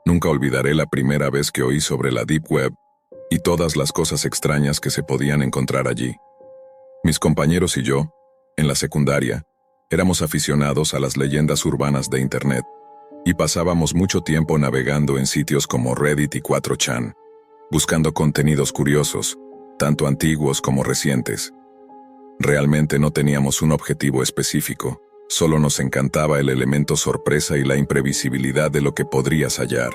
Nunca olvidaré la primera vez que oí sobre la Deep Web y todas las cosas extrañas que se podían encontrar allí. Mis compañeros y yo, en la secundaria, éramos aficionados a las leyendas urbanas de Internet y pasábamos mucho tiempo navegando en sitios como Reddit y 4chan, buscando contenidos curiosos, tanto antiguos como recientes. Realmente no teníamos un objetivo específico, solo nos encantaba el elemento sorpresa y la imprevisibilidad de lo que podrías hallar.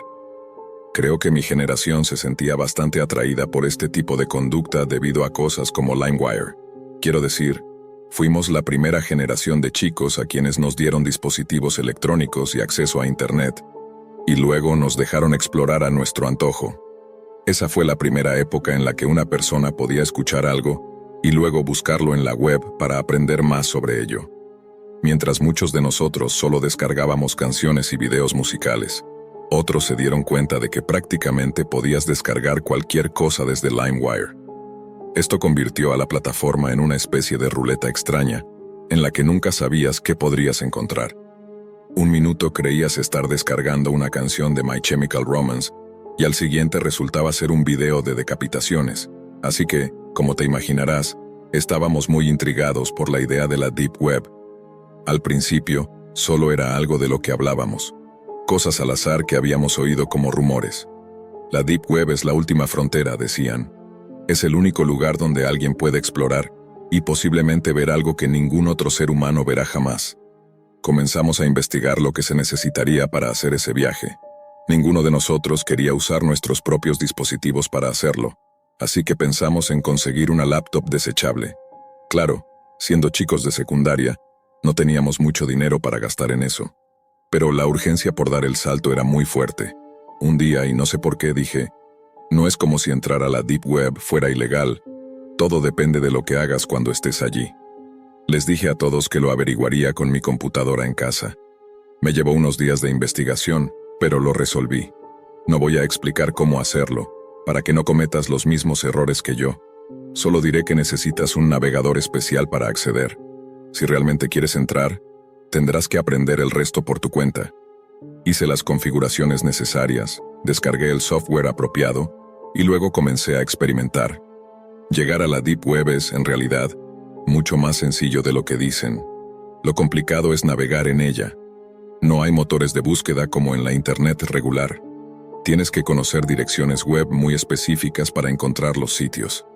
Creo que mi generación se sentía bastante atraída por este tipo de conducta debido a cosas como LimeWire. Quiero decir, fuimos la primera generación de chicos a quienes nos dieron dispositivos electrónicos y acceso a Internet, y luego nos dejaron explorar a nuestro antojo. Esa fue la primera época en la que una persona podía escuchar algo y luego buscarlo en la web para aprender más sobre ello. Mientras muchos de nosotros solo descargábamos canciones y videos musicales, otros se dieron cuenta de que prácticamente podías descargar cualquier cosa desde LimeWire. Esto convirtió a la plataforma en una especie de ruleta extraña, en la que nunca sabías qué podrías encontrar. Un minuto creías estar descargando una canción de My Chemical Romance, y al siguiente resultaba ser un video de decapitaciones. Así que, como te imaginarás, estábamos muy intrigados por la idea de la Deep Web. Al principio, solo era algo de lo que hablábamos, cosas al azar que habíamos oído como rumores. La Deep Web es la última frontera, decían. Es el único lugar donde alguien puede explorar y posiblemente ver algo que ningún otro ser humano verá jamás. Comenzamos a investigar lo que se necesitaría para hacer ese viaje. Ninguno de nosotros quería usar nuestros propios dispositivos para hacerlo, así que pensamos en conseguir una laptop desechable. Claro, siendo chicos de secundaria, no teníamos mucho dinero para gastar en eso. Pero la urgencia por dar el salto era muy fuerte. Un día, y no sé por qué, dije, no es como si entrar a la Deep Web fuera ilegal. Todo depende de lo que hagas cuando estés allí. Les dije a todos que lo averiguaría con mi computadora en casa. Me llevó unos días de investigación, pero lo resolví. No voy a explicar cómo hacerlo, para que no cometas los mismos errores que yo. Solo diré que necesitas un navegador especial para acceder. Si realmente quieres entrar, tendrás que aprender el resto por tu cuenta. Hice las configuraciones necesarias, descargué el software apropiado, y luego comencé a experimentar. Llegar a la Deep Web es, en realidad, mucho más sencillo de lo que dicen. Lo complicado es navegar en ella. No hay motores de búsqueda como en la Internet regular. Tienes que conocer direcciones web muy específicas para encontrar los sitios.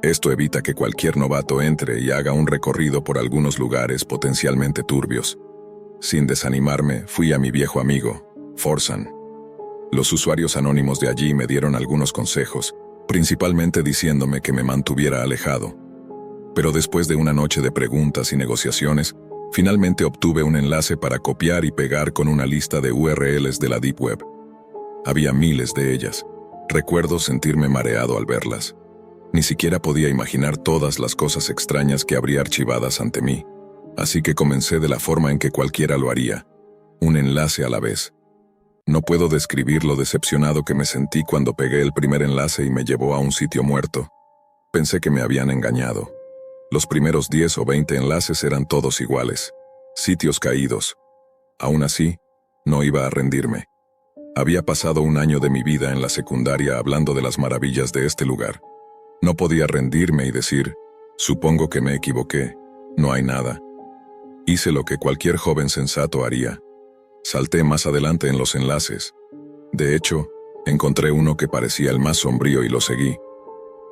Esto evita que cualquier novato entre y haga un recorrido por algunos lugares potencialmente turbios. Sin desanimarme, fui a mi viejo amigo, Forsan. Los usuarios anónimos de allí me dieron algunos consejos, principalmente diciéndome que me mantuviera alejado. Pero después de una noche de preguntas y negociaciones, finalmente obtuve un enlace para copiar y pegar con una lista de URLs de la Deep Web. Había miles de ellas. Recuerdo sentirme mareado al verlas. Ni siquiera podía imaginar todas las cosas extrañas que habría archivadas ante mí. Así que comencé de la forma en que cualquiera lo haría, un enlace a la vez. No puedo describir lo decepcionado que me sentí cuando pegué el primer enlace y me llevó a un sitio muerto. Pensé que me habían engañado. Los primeros 10 o 20 enlaces eran todos iguales, sitios caídos. Aún así, no iba a rendirme. Había pasado un año de mi vida en la secundaria hablando de las maravillas de este lugar. No podía rendirme y decir, supongo que me equivoqué, no hay nada. Hice lo que cualquier joven sensato haría. Salté más adelante en los enlaces. De hecho, encontré uno que parecía el más sombrío y lo seguí.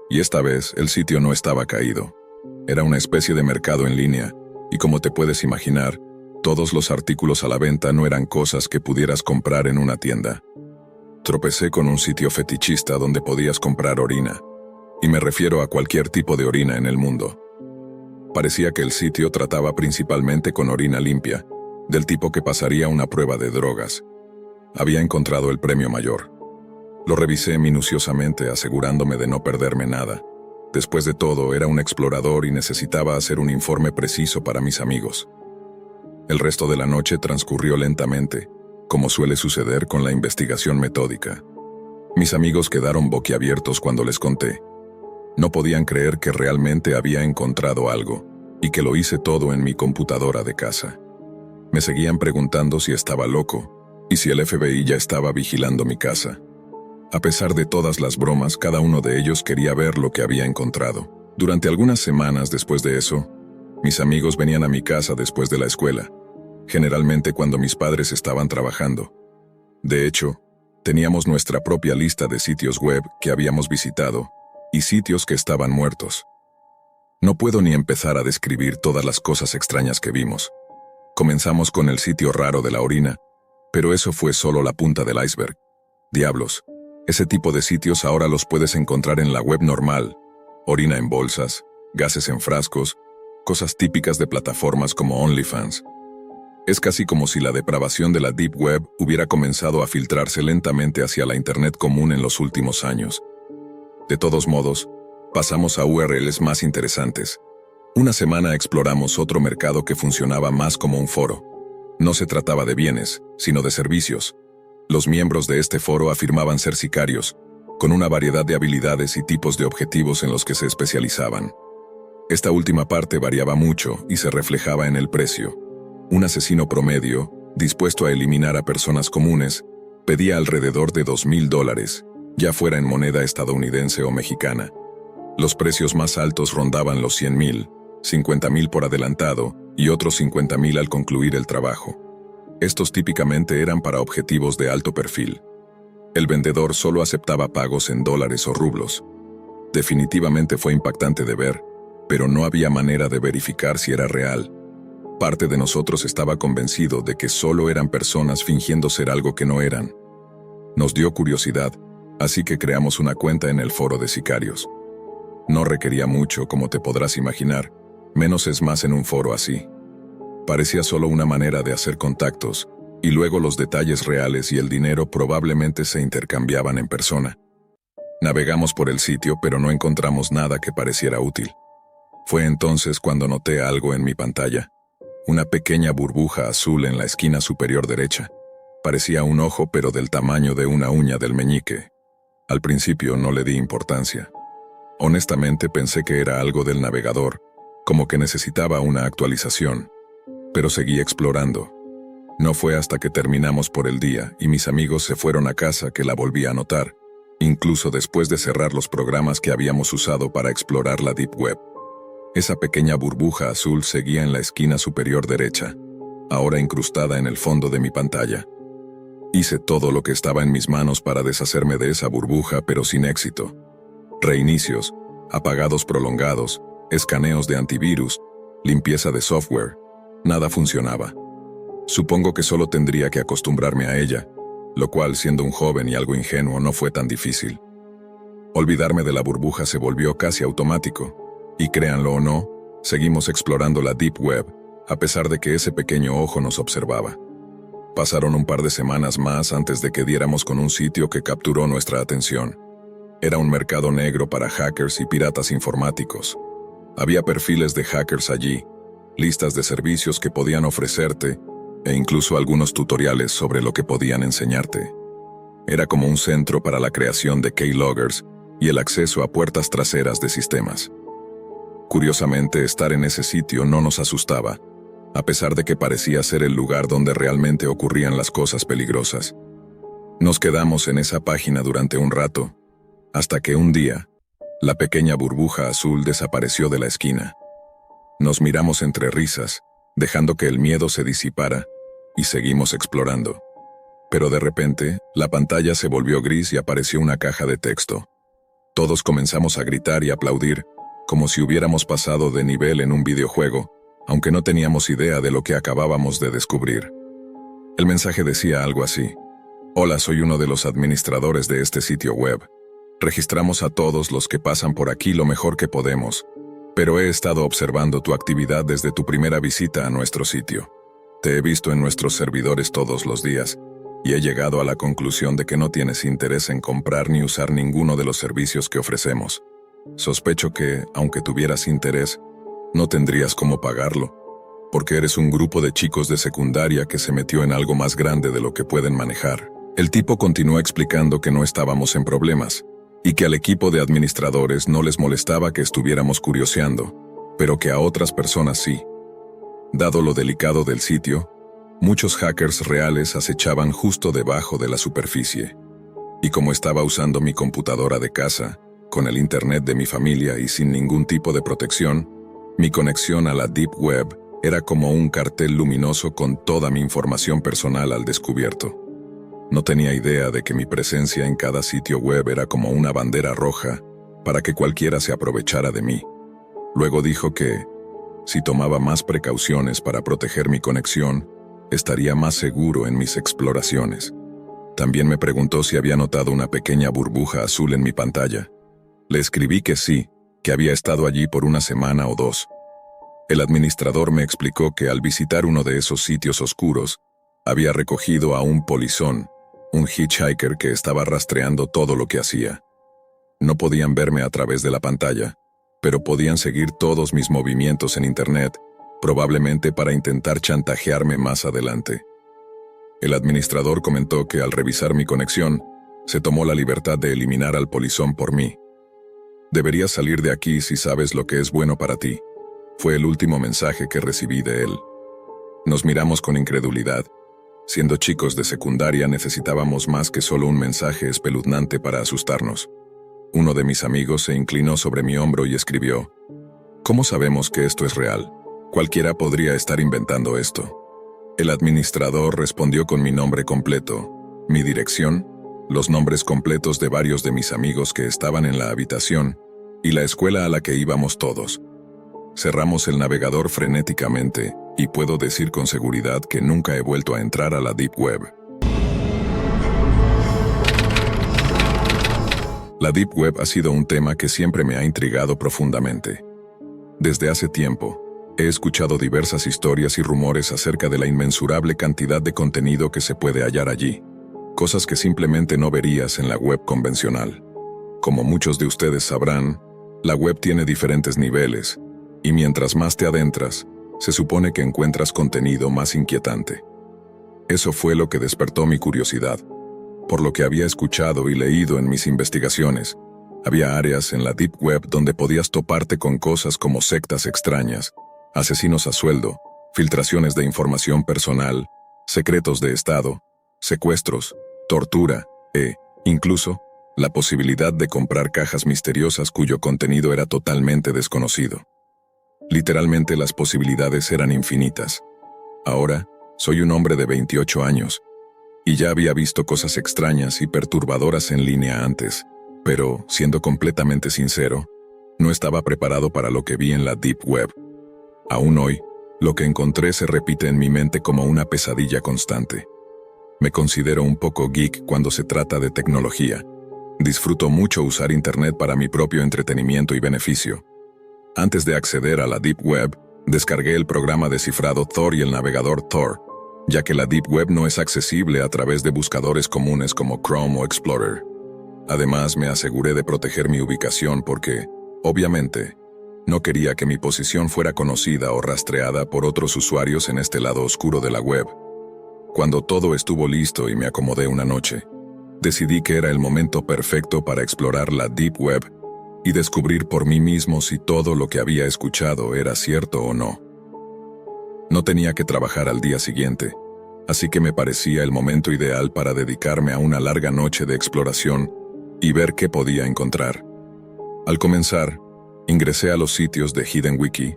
Y esta vez el sitio no estaba caído. Era una especie de mercado en línea, y como te puedes imaginar, todos los artículos a la venta no eran cosas que pudieras comprar en una tienda. Tropecé con un sitio fetichista donde podías comprar orina, y me refiero a cualquier tipo de orina en el mundo. Parecía que el sitio trataba principalmente con orina limpia, del tipo que pasaría una prueba de drogas. Había encontrado el premio mayor. Lo revisé minuciosamente, asegurándome de no perderme nada. Después de todo, era un explorador y necesitaba hacer un informe preciso para mis amigos. El resto de la noche transcurrió lentamente, como suele suceder con la investigación metódica. Mis amigos quedaron boquiabiertos cuando les conté. No podían creer que realmente había encontrado algo, y que lo hice todo en mi computadora de casa. Me seguían preguntando si estaba loco, ¿Y si el FBI ya estaba vigilando mi casa? A pesar de todas las bromas, cada uno de ellos quería ver lo que había encontrado. Durante algunas semanas después de eso, mis amigos venían a mi casa después de la escuela, generalmente cuando mis padres estaban trabajando. De hecho, teníamos nuestra propia lista de sitios web que habíamos visitado y sitios que estaban muertos. No puedo ni empezar a describir todas las cosas extrañas que vimos. Comenzamos con el sitio raro de la orina, pero eso fue solo la punta del iceberg. Diablos, ese tipo de sitios ahora los puedes encontrar en la web normal. Orina en bolsas, gases en frascos, cosas típicas de plataformas como OnlyFans. Es casi como si la depravación de la Deep Web hubiera comenzado a filtrarse lentamente hacia la Internet común en los últimos años. De todos modos, pasamos a URLs más interesantes. Una semana exploramos otro mercado que funcionaba más como un foro. No se trataba de bienes, sino de servicios. Los miembros de este foro afirmaban ser sicarios, con una variedad de habilidades y tipos de objetivos en los que se especializaban. Esta última parte variaba mucho y se reflejaba en el precio. Un asesino promedio, dispuesto a eliminar a personas comunes, pedía alrededor de $2,000, ya fuera en moneda estadounidense o mexicana. Los precios más altos rondaban los $100,000, $50,000 por adelantado y otros $50,000 al concluir el trabajo. Estos típicamente eran para objetivos de alto perfil. El vendedor solo aceptaba pagos en dólares o rublos. Definitivamente fue impactante de ver, pero no había manera de verificar si era real. Parte de nosotros estaba convencido de que solo eran personas fingiendo ser algo que no eran. Nos dio curiosidad, así que creamos una cuenta en el foro de sicarios. No requería mucho, como te podrás imaginar, menos es más en un foro así. Parecía solo una manera de hacer contactos, y luego los detalles reales y el dinero probablemente se intercambiaban en persona. Navegamos por el sitio, pero no encontramos nada que pareciera útil. Fue entonces cuando noté algo en mi pantalla. Una pequeña burbuja azul en la esquina superior derecha. Parecía un ojo, pero del tamaño de una uña del meñique. Al principio no le di importancia. Honestamente pensé que era algo del navegador, como que necesitaba una actualización. Pero seguí explorando. No fue hasta que terminamos por el día y mis amigos se fueron a casa que la volví a notar, incluso después de cerrar los programas que habíamos usado para explorar la Deep Web. Esa pequeña burbuja azul seguía en la esquina superior derecha, ahora incrustada en el fondo de mi pantalla. Hice todo lo que estaba en mis manos para deshacerme de esa burbuja, pero sin éxito. Reinicios, apagados prolongados, escaneos de antivirus, limpieza de software, nada funcionaba. Supongo que solo tendría que acostumbrarme a ella, lo cual, siendo un joven y algo ingenuo, no fue tan difícil. Olvidarme de la burbuja se volvió casi automático, y créanlo o no, seguimos explorando la Deep Web, a pesar de que ese pequeño ojo nos observaba. Pasaron un par de semanas más antes de que diéramos con un sitio que capturó nuestra atención. Era un mercado negro para hackers y piratas informáticos. Había perfiles de hackers allí, listas de servicios que podían ofrecerte, e incluso algunos tutoriales sobre lo que podían enseñarte. Era como un centro para la creación de keyloggers y el acceso a puertas traseras de sistemas. Curiosamente, estar en ese sitio no nos asustaba, a pesar de que parecía ser el lugar donde realmente ocurrían las cosas peligrosas. Nos quedamos en esa página durante un rato, hasta que un día, la pequeña burbuja azul desapareció de la esquina. Nos miramos entre risas, dejando que el miedo se disipara, y seguimos explorando. Pero de repente, la pantalla se volvió gris y apareció una caja de texto. Todos comenzamos a gritar y aplaudir, como si hubiéramos pasado de nivel en un videojuego, aunque no teníamos idea de lo que acabábamos de descubrir. El mensaje decía algo así: «Hola, soy uno de los administradores de este sitio web. Registramos a todos los que pasan por aquí lo mejor que podemos, pero he estado observando tu actividad desde tu primera visita a nuestro sitio. Te he visto en nuestros servidores todos los días, y he llegado a la conclusión de que no tienes interés en comprar ni usar ninguno de los servicios que ofrecemos. Sospecho que, aunque tuvieras interés, no tendrías cómo pagarlo, porque eres un grupo de chicos de secundaria que se metió en algo más grande de lo que pueden manejar». El tipo continuó explicando que no estábamos en problemas, y que al equipo de administradores no les molestaba que estuviéramos curioseando, pero que a otras personas sí. Dado lo delicado del sitio, Muchos hackers reales acechaban justo debajo de la superficie. Y como estaba usando mi computadora de casa, con el internet de mi familia y sin ningún tipo de protección, mi conexión a la Deep Web era como un cartel luminoso con toda mi información personal al descubierto. No tenía idea de que mi presencia en cada sitio web era como una bandera roja para que cualquiera se aprovechara de mí. Luego dijo que, si tomaba más precauciones para proteger mi conexión, estaría más seguro en mis exploraciones. También me preguntó si había notado una pequeña burbuja azul en mi pantalla. Le escribí que sí, que había estado allí por una semana o dos. El administrador me explicó que al visitar uno de esos sitios oscuros, había recogido a un polizón, un hitchhiker que estaba rastreando todo lo que hacía. No podían verme a través de la pantalla, pero podían seguir todos mis movimientos en Internet, probablemente para intentar chantajearme más adelante. El administrador comentó que al revisar mi conexión, se tomó la libertad de eliminar al polizón por mí. Deberías salir de aquí si sabes lo que es bueno para ti. Fue el último mensaje que recibí de él. Nos miramos con incredulidad. Siendo chicos de secundaria necesitábamos más que solo un mensaje espeluznante para asustarnos. Uno de mis amigos se inclinó sobre mi hombro y escribió: ¿Cómo sabemos que esto es real? Cualquiera podría estar inventando esto. El administrador respondió con mi nombre completo, mi dirección, los nombres completos de varios de mis amigos que estaban en la habitación y la escuela a la que íbamos todos. Cerramos el navegador frenéticamente y puedo decir con seguridad que nunca he vuelto a entrar a la Deep Web. La Deep Web ha sido un tema que siempre me ha intrigado profundamente. Desde hace tiempo, he escuchado diversas historias y rumores acerca de la inmensurable cantidad de contenido que se puede hallar allí, cosas que simplemente no verías en la web convencional. Como muchos de ustedes sabrán, la web tiene diferentes niveles, y mientras más te adentras, se supone que encuentras contenido más inquietante. Eso fue lo que despertó mi curiosidad. Por lo que había escuchado y leído en mis investigaciones, había áreas en la Deep Web donde podías toparte con cosas como sectas extrañas, asesinos a sueldo, filtraciones de información personal, secretos de Estado, secuestros, tortura incluso, la posibilidad de comprar cajas misteriosas cuyo contenido era totalmente desconocido. Literalmente las posibilidades eran infinitas. Ahora, soy un hombre de 28 años, y ya había visto cosas extrañas y perturbadoras en línea antes, pero, siendo completamente sincero, no estaba preparado para lo que vi en la Deep Web. Aún hoy, lo que encontré se repite en mi mente como una pesadilla constante. Me considero un poco geek cuando se trata de tecnología. Disfruto mucho usar Internet para mi propio entretenimiento y beneficio. Antes de acceder a la Deep Web, descargué el programa de cifrado Tor y el navegador Tor, ya que la Deep Web no es accesible a través de buscadores comunes como Chrome o Explorer. Además, me aseguré de proteger mi ubicación porque, obviamente, no quería que mi posición fuera conocida o rastreada por otros usuarios en este lado oscuro de la web. Cuando todo estuvo listo y me acomodé una noche, decidí que era el momento perfecto para explorar la Deep Web y descubrir por mí mismo si todo lo que había escuchado era cierto o no. No tenía que trabajar al día siguiente, así que me parecía el momento ideal para dedicarme a una larga noche de exploración y ver qué podía encontrar. Al comenzar, ingresé a los sitios de Hidden Wiki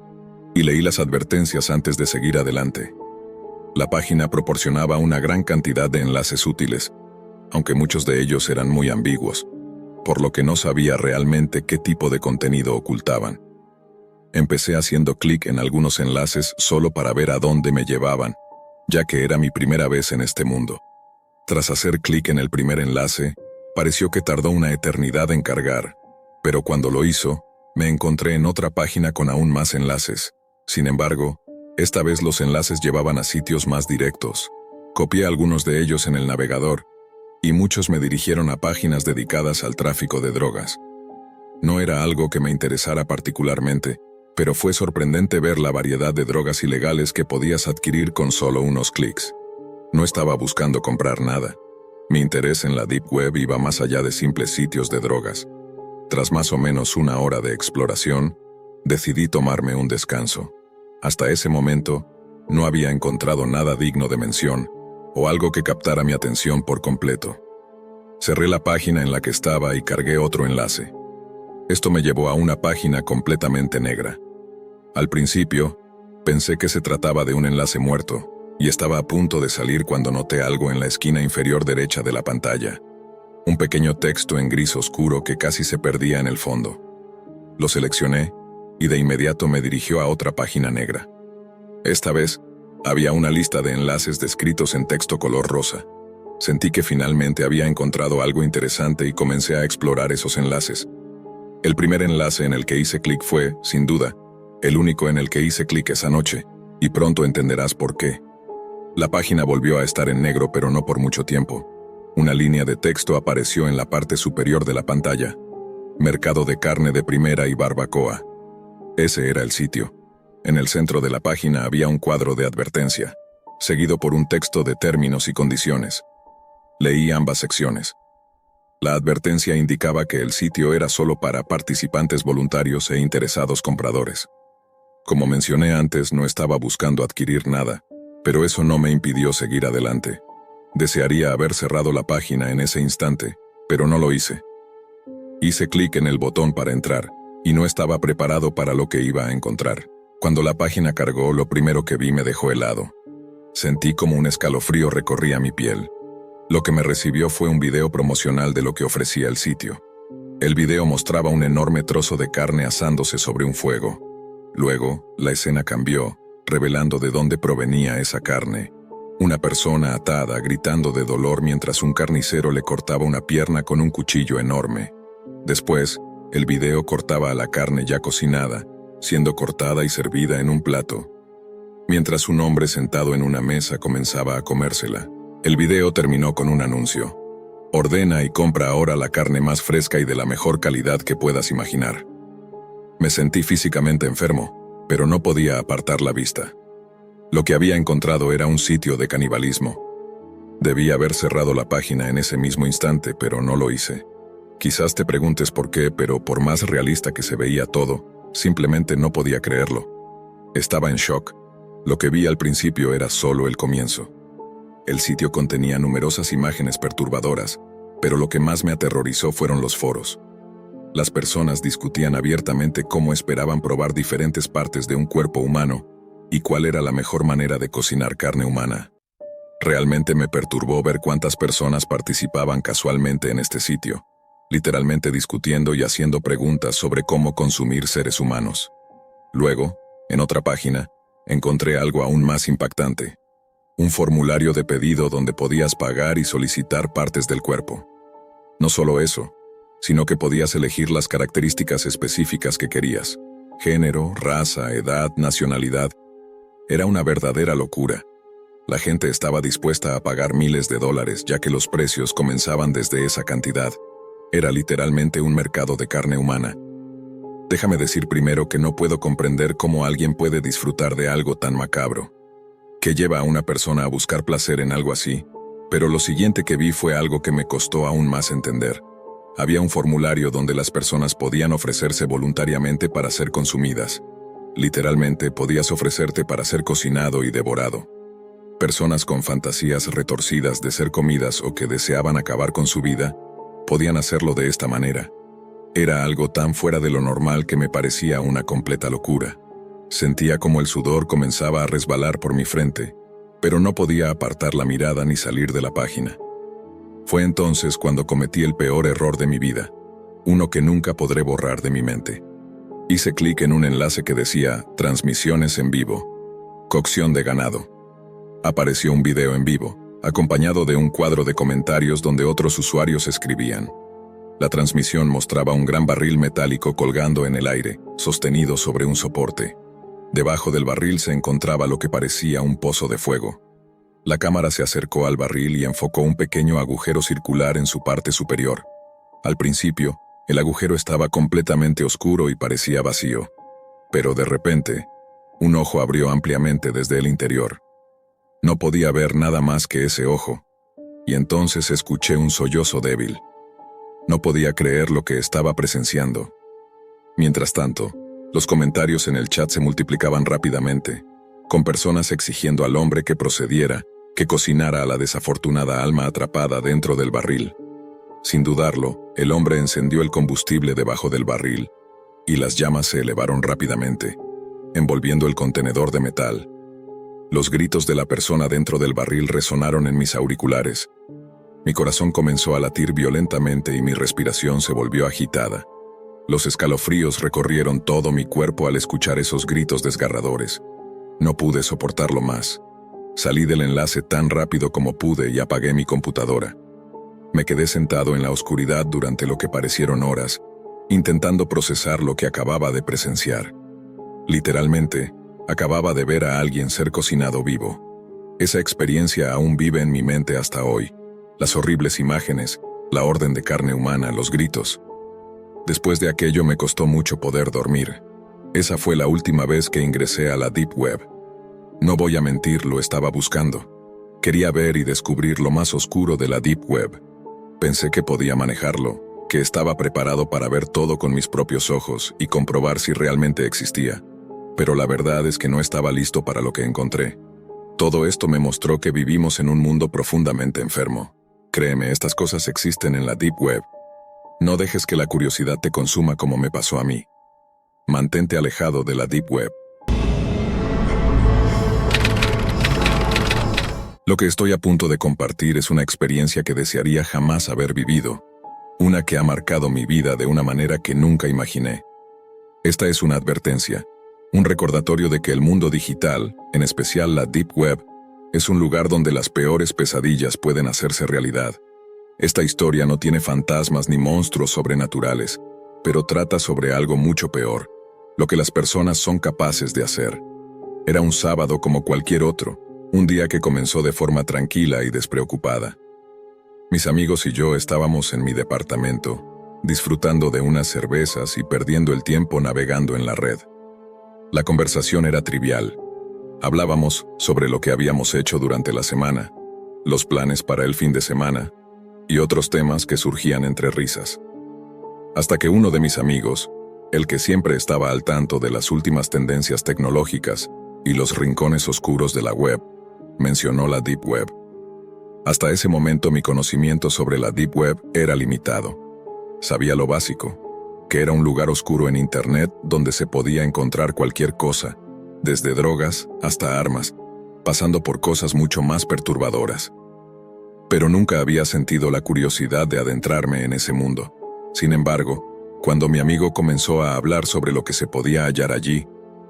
y leí las advertencias antes de seguir adelante. La página proporcionaba una gran cantidad de enlaces útiles, aunque muchos de ellos eran muy ambiguos, por lo que no sabía realmente qué tipo de contenido ocultaban. Empecé haciendo clic en algunos enlaces solo para ver a dónde me llevaban, ya que era mi primera vez en este mundo. Tras hacer clic en el primer enlace, pareció que tardó una eternidad en cargar, pero cuando lo hizo, me encontré en otra página con aún más enlaces. Sin embargo, esta vez los enlaces llevaban a sitios más directos. Copié algunos de ellos en el navegador, y muchos me dirigieron a páginas dedicadas al tráfico de drogas. No era algo que me interesara particularmente, pero fue sorprendente ver la variedad de drogas ilegales que podías adquirir con solo unos clics. No estaba buscando comprar nada. Mi interés en la Deep Web iba más allá de simples sitios de drogas. Tras más o menos una hora de exploración, decidí tomarme un descanso. Hasta ese momento, No había encontrado nada digno de mención, o algo que captara mi atención por completo. Cerré la página en la que estaba y cargué otro enlace. Esto me llevó a una página completamente negra. Al principio, pensé que se trataba de un enlace muerto, y estaba a punto de salir cuando noté algo en la esquina inferior derecha de la pantalla. Un pequeño texto en gris oscuro que casi se perdía en el fondo. Lo seleccioné, y de inmediato me dirigió a otra página negra. Esta vez, había una lista de enlaces descritos en texto color rosa. Sentí que finalmente había encontrado algo interesante y comencé a explorar esos enlaces. El primer enlace en el que hice clic fue, sin duda, el único en el que hice clic esa noche, y pronto entenderás por qué. La página volvió a estar en negro, pero no por mucho tiempo. Una línea de texto apareció en la parte superior de la pantalla. Mercado de carne de primera y barbacoa. Ese era el sitio. En el centro de la página había un cuadro de advertencia, seguido por un texto de términos y condiciones. Leí ambas secciones. La advertencia indicaba que el sitio era solo para participantes voluntarios e interesados compradores. Como mencioné antes, no estaba buscando adquirir nada, pero eso no me impidió seguir adelante. Desearía haber cerrado la página en ese instante, pero no lo hice. Hice clic en el botón para entrar, y no estaba preparado para lo que iba a encontrar. Cuando la página cargó, lo primero que vi me dejó helado. Sentí como un escalofrío recorría mi piel. Lo que me recibió fue un video promocional de lo que ofrecía el sitio. El video mostraba un enorme trozo de carne asándose sobre un fuego. Luego, la escena cambió, revelando de dónde provenía esa carne. Una persona atada, gritando de dolor mientras un carnicero le cortaba una pierna con un cuchillo enorme. Después, el video cortaba a la carne ya cocinada, siendo cortada y servida en un plato, mientras un hombre sentado en una mesa comenzaba a comérsela. El video terminó con un anuncio. Ordena y compra ahora la carne más fresca y de la mejor calidad que puedas imaginar. Me sentí físicamente enfermo, pero no podía apartar la vista. Lo que había encontrado era un sitio de canibalismo. Debí haber cerrado la página en ese mismo instante, pero no lo hice. Quizás te preguntes por qué, pero por más realista que se veía todo, simplemente no podía creerlo. Estaba en shock. Lo que vi al principio era solo el comienzo. El sitio contenía numerosas imágenes perturbadoras, pero lo que más me aterrorizó fueron los foros. Las personas discutían abiertamente cómo esperaban probar diferentes partes de un cuerpo humano y cuál era la mejor manera de cocinar carne humana. Realmente me perturbó ver cuántas personas participaban casualmente en este sitio, literalmente discutiendo y haciendo preguntas sobre cómo consumir seres humanos. Luego, en otra página, encontré algo aún más impactante. Un formulario de pedido donde podías pagar y solicitar partes del cuerpo. No solo eso, sino que podías elegir las características específicas que querías. Género, raza, edad, nacionalidad. Era una verdadera locura. La gente estaba dispuesta a pagar miles de dólares, ya que los precios comenzaban desde esa cantidad. Era literalmente un mercado de carne humana. Déjame decir primero que no puedo comprender cómo alguien puede disfrutar de algo tan macabro. ¿Qué lleva a una persona a buscar placer en algo así? Pero lo siguiente que vi fue algo que me costó aún más entender. Había un formulario donde las personas podían ofrecerse voluntariamente para ser consumidas. Literalmente podías ofrecerte para ser cocinado y devorado. Personas con fantasías retorcidas de ser comidas o que deseaban acabar con su vida, podían hacerlo de esta manera. Era algo tan fuera de lo normal que me parecía una completa locura. Sentía como el sudor comenzaba a resbalar por mi frente, pero no podía apartar la mirada ni salir de la página. Fue entonces cuando cometí el peor error de mi vida, uno que nunca podré borrar de mi mente. Hice clic en un enlace que decía «Transmisiones en vivo. Cocción de ganado». Apareció un video en vivo, acompañado de un cuadro de comentarios donde otros usuarios escribían. La transmisión mostraba un gran barril metálico colgando en el aire, sostenido sobre un soporte. Debajo del barril se encontraba lo que parecía un pozo de fuego. La cámara se acercó al barril y enfocó un pequeño agujero circular en su parte superior. Al principio, el agujero estaba completamente oscuro y parecía vacío. Pero de repente, un ojo abrió ampliamente desde el interior. No podía ver nada más que ese ojo, y entonces escuché un sollozo débil. No podía creer lo que estaba presenciando. Mientras tanto, los comentarios en el chat se multiplicaban rápidamente. con personas exigiendo al hombre que procediera, que cocinara a la desafortunada alma atrapada dentro del barril. Sin dudarlo, el hombre encendió el combustible debajo del barril, y las llamas se elevaron rápidamente, envolviendo el contenedor de metal. Los gritos de la persona dentro del barril resonaron en mis auriculares. Mi corazón comenzó a latir violentamente y mi respiración se volvió agitada. Los escalofríos recorrieron todo mi cuerpo al escuchar esos gritos desgarradores. No pude soportarlo más. Salí del enlace tan rápido como pude y apagué mi computadora. Me quedé sentado en la oscuridad durante lo que parecieron horas, intentando procesar lo que acababa de presenciar. Literalmente, acababa de ver a alguien ser cocinado vivo. Esa experiencia aún vive en mi mente hasta hoy. Las horribles imágenes, la orden de carne humana, los gritos. Después de aquello me costó mucho poder dormir. Esa fue la última vez que ingresé a la Deep Web. No voy a mentir, lo estaba buscando. Quería ver y descubrir lo más oscuro de la Deep Web. Pensé que podía manejarlo, que estaba preparado para ver todo con mis propios ojos y comprobar si realmente existía. Pero la verdad es que no estaba listo para lo que encontré. Todo esto me mostró que vivimos en un mundo profundamente enfermo. Créeme, estas cosas existen en la Deep Web. No dejes que la curiosidad te consuma como me pasó a mí. Mantente alejado de la Deep Web. Lo que estoy a punto de compartir es una experiencia que desearía jamás haber vivido. Una que ha marcado mi vida de una manera que nunca imaginé. Esta es una advertencia, un recordatorio de que el mundo digital, en especial la Deep Web, es un lugar donde las peores pesadillas pueden hacerse realidad. Esta historia no tiene fantasmas ni monstruos sobrenaturales, pero trata sobre algo mucho peor, lo que las personas son capaces de hacer. Era un sábado como cualquier otro, un día que comenzó de forma tranquila y despreocupada. Mis amigos y yo estábamos en mi departamento, disfrutando de unas cervezas y perdiendo el tiempo navegando en la red. La conversación era trivial. Hablábamos sobre lo que habíamos hecho durante la semana, los planes para el fin de semana y otros temas que surgían entre risas. Hasta que uno de mis amigos, el que siempre estaba al tanto de las últimas tendencias tecnológicas y los rincones oscuros de la web, mencionó la Deep Web. Hasta ese momento mi conocimiento sobre la Deep Web era limitado. Sabía lo básico, que era un lugar oscuro en Internet donde se podía encontrar cualquier cosa, desde drogas hasta armas, pasando por cosas mucho más perturbadoras. Pero nunca había sentido la curiosidad de adentrarme en ese mundo. Sin embargo, cuando mi amigo comenzó a hablar sobre lo que se podía hallar allí,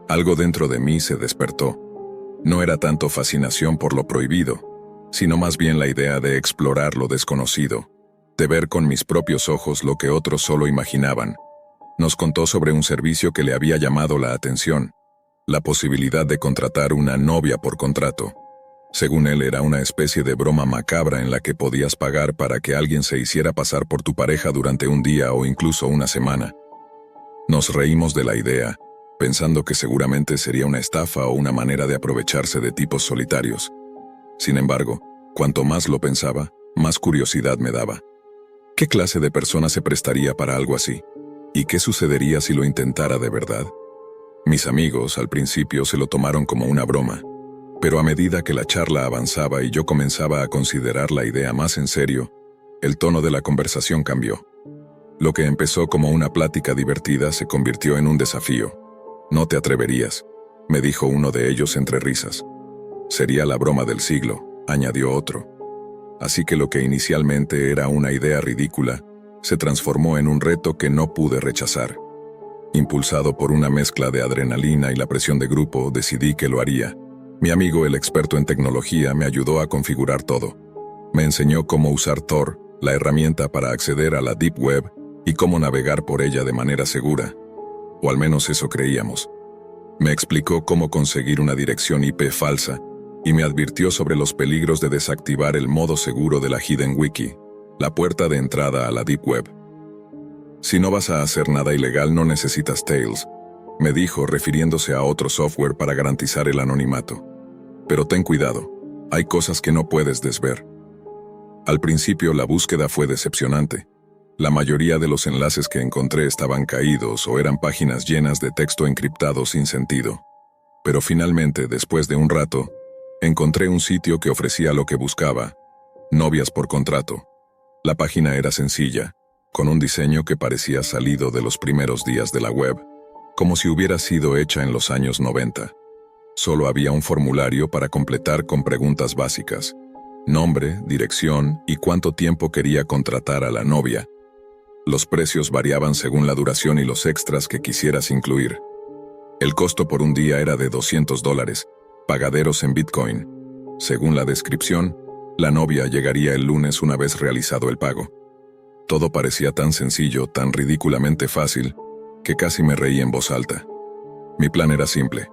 algo dentro de mí se despertó. No era tanto fascinación por lo prohibido, sino más bien la idea de explorar lo desconocido, de ver con mis propios ojos lo que otros solo imaginaban. Nos contó sobre un servicio que le había llamado la atención, la posibilidad de contratar una novia por contrato. Según él, era una especie de broma macabra en la que podías pagar para que alguien se hiciera pasar por tu pareja durante un día o incluso una semana. Nos reímos de la idea, pensando que seguramente sería una estafa o una manera de aprovecharse de tipos solitarios. Sin embargo, cuanto más lo pensaba, más curiosidad me daba. ¿Qué clase de persona se prestaría para algo así? ¿Y qué sucedería si lo intentara de verdad? Mis amigos al principio se lo tomaron como una broma, pero a medida que la charla avanzaba y yo comenzaba a considerar la idea más en serio, el tono de la conversación cambió. Lo que empezó como una plática divertida se convirtió en un desafío. «No te atreverías», me dijo uno de ellos entre risas. «Sería la broma del siglo», añadió otro. Así que lo que inicialmente era una idea ridícula, se transformó en un reto que no pude rechazar. Impulsado por una mezcla de adrenalina y la presión de grupo, decidí que lo haría. Mi amigo, el experto en tecnología, me ayudó a configurar todo. Me enseñó cómo usar Tor, la herramienta para acceder a la Deep Web, y cómo navegar por ella de manera segura. O al menos eso creíamos. Me explicó cómo conseguir una dirección IP falsa, y me advirtió sobre los peligros de desactivar el modo seguro de la Hidden Wiki, la puerta de entrada a la Deep Web. «Si no vas a hacer nada ilegal, no necesitas Tails», me dijo, refiriéndose a otro software para garantizar el anonimato. «Pero ten cuidado, hay cosas que no puedes desver». Al principio la búsqueda fue decepcionante. La mayoría de los enlaces que encontré estaban caídos o eran páginas llenas de texto encriptado sin sentido. Pero finalmente, después de un rato, encontré un sitio que ofrecía lo que buscaba: novias por contrato. La página era sencilla, con un diseño que parecía salido de los primeros días de la web, como si hubiera sido hecha en los años 90. Solo había un formulario para completar con preguntas básicas: nombre, dirección y cuánto tiempo quería contratar a la novia. Los precios variaban según la duración y los extras que quisieras incluir. El costo por un día era de $200, pagaderos en Bitcoin. Según la descripción, la novia llegaría el lunes una vez realizado el pago. Todo parecía tan sencillo, tan ridículamente fácil, que casi me reí en voz alta. Mi plan era simple: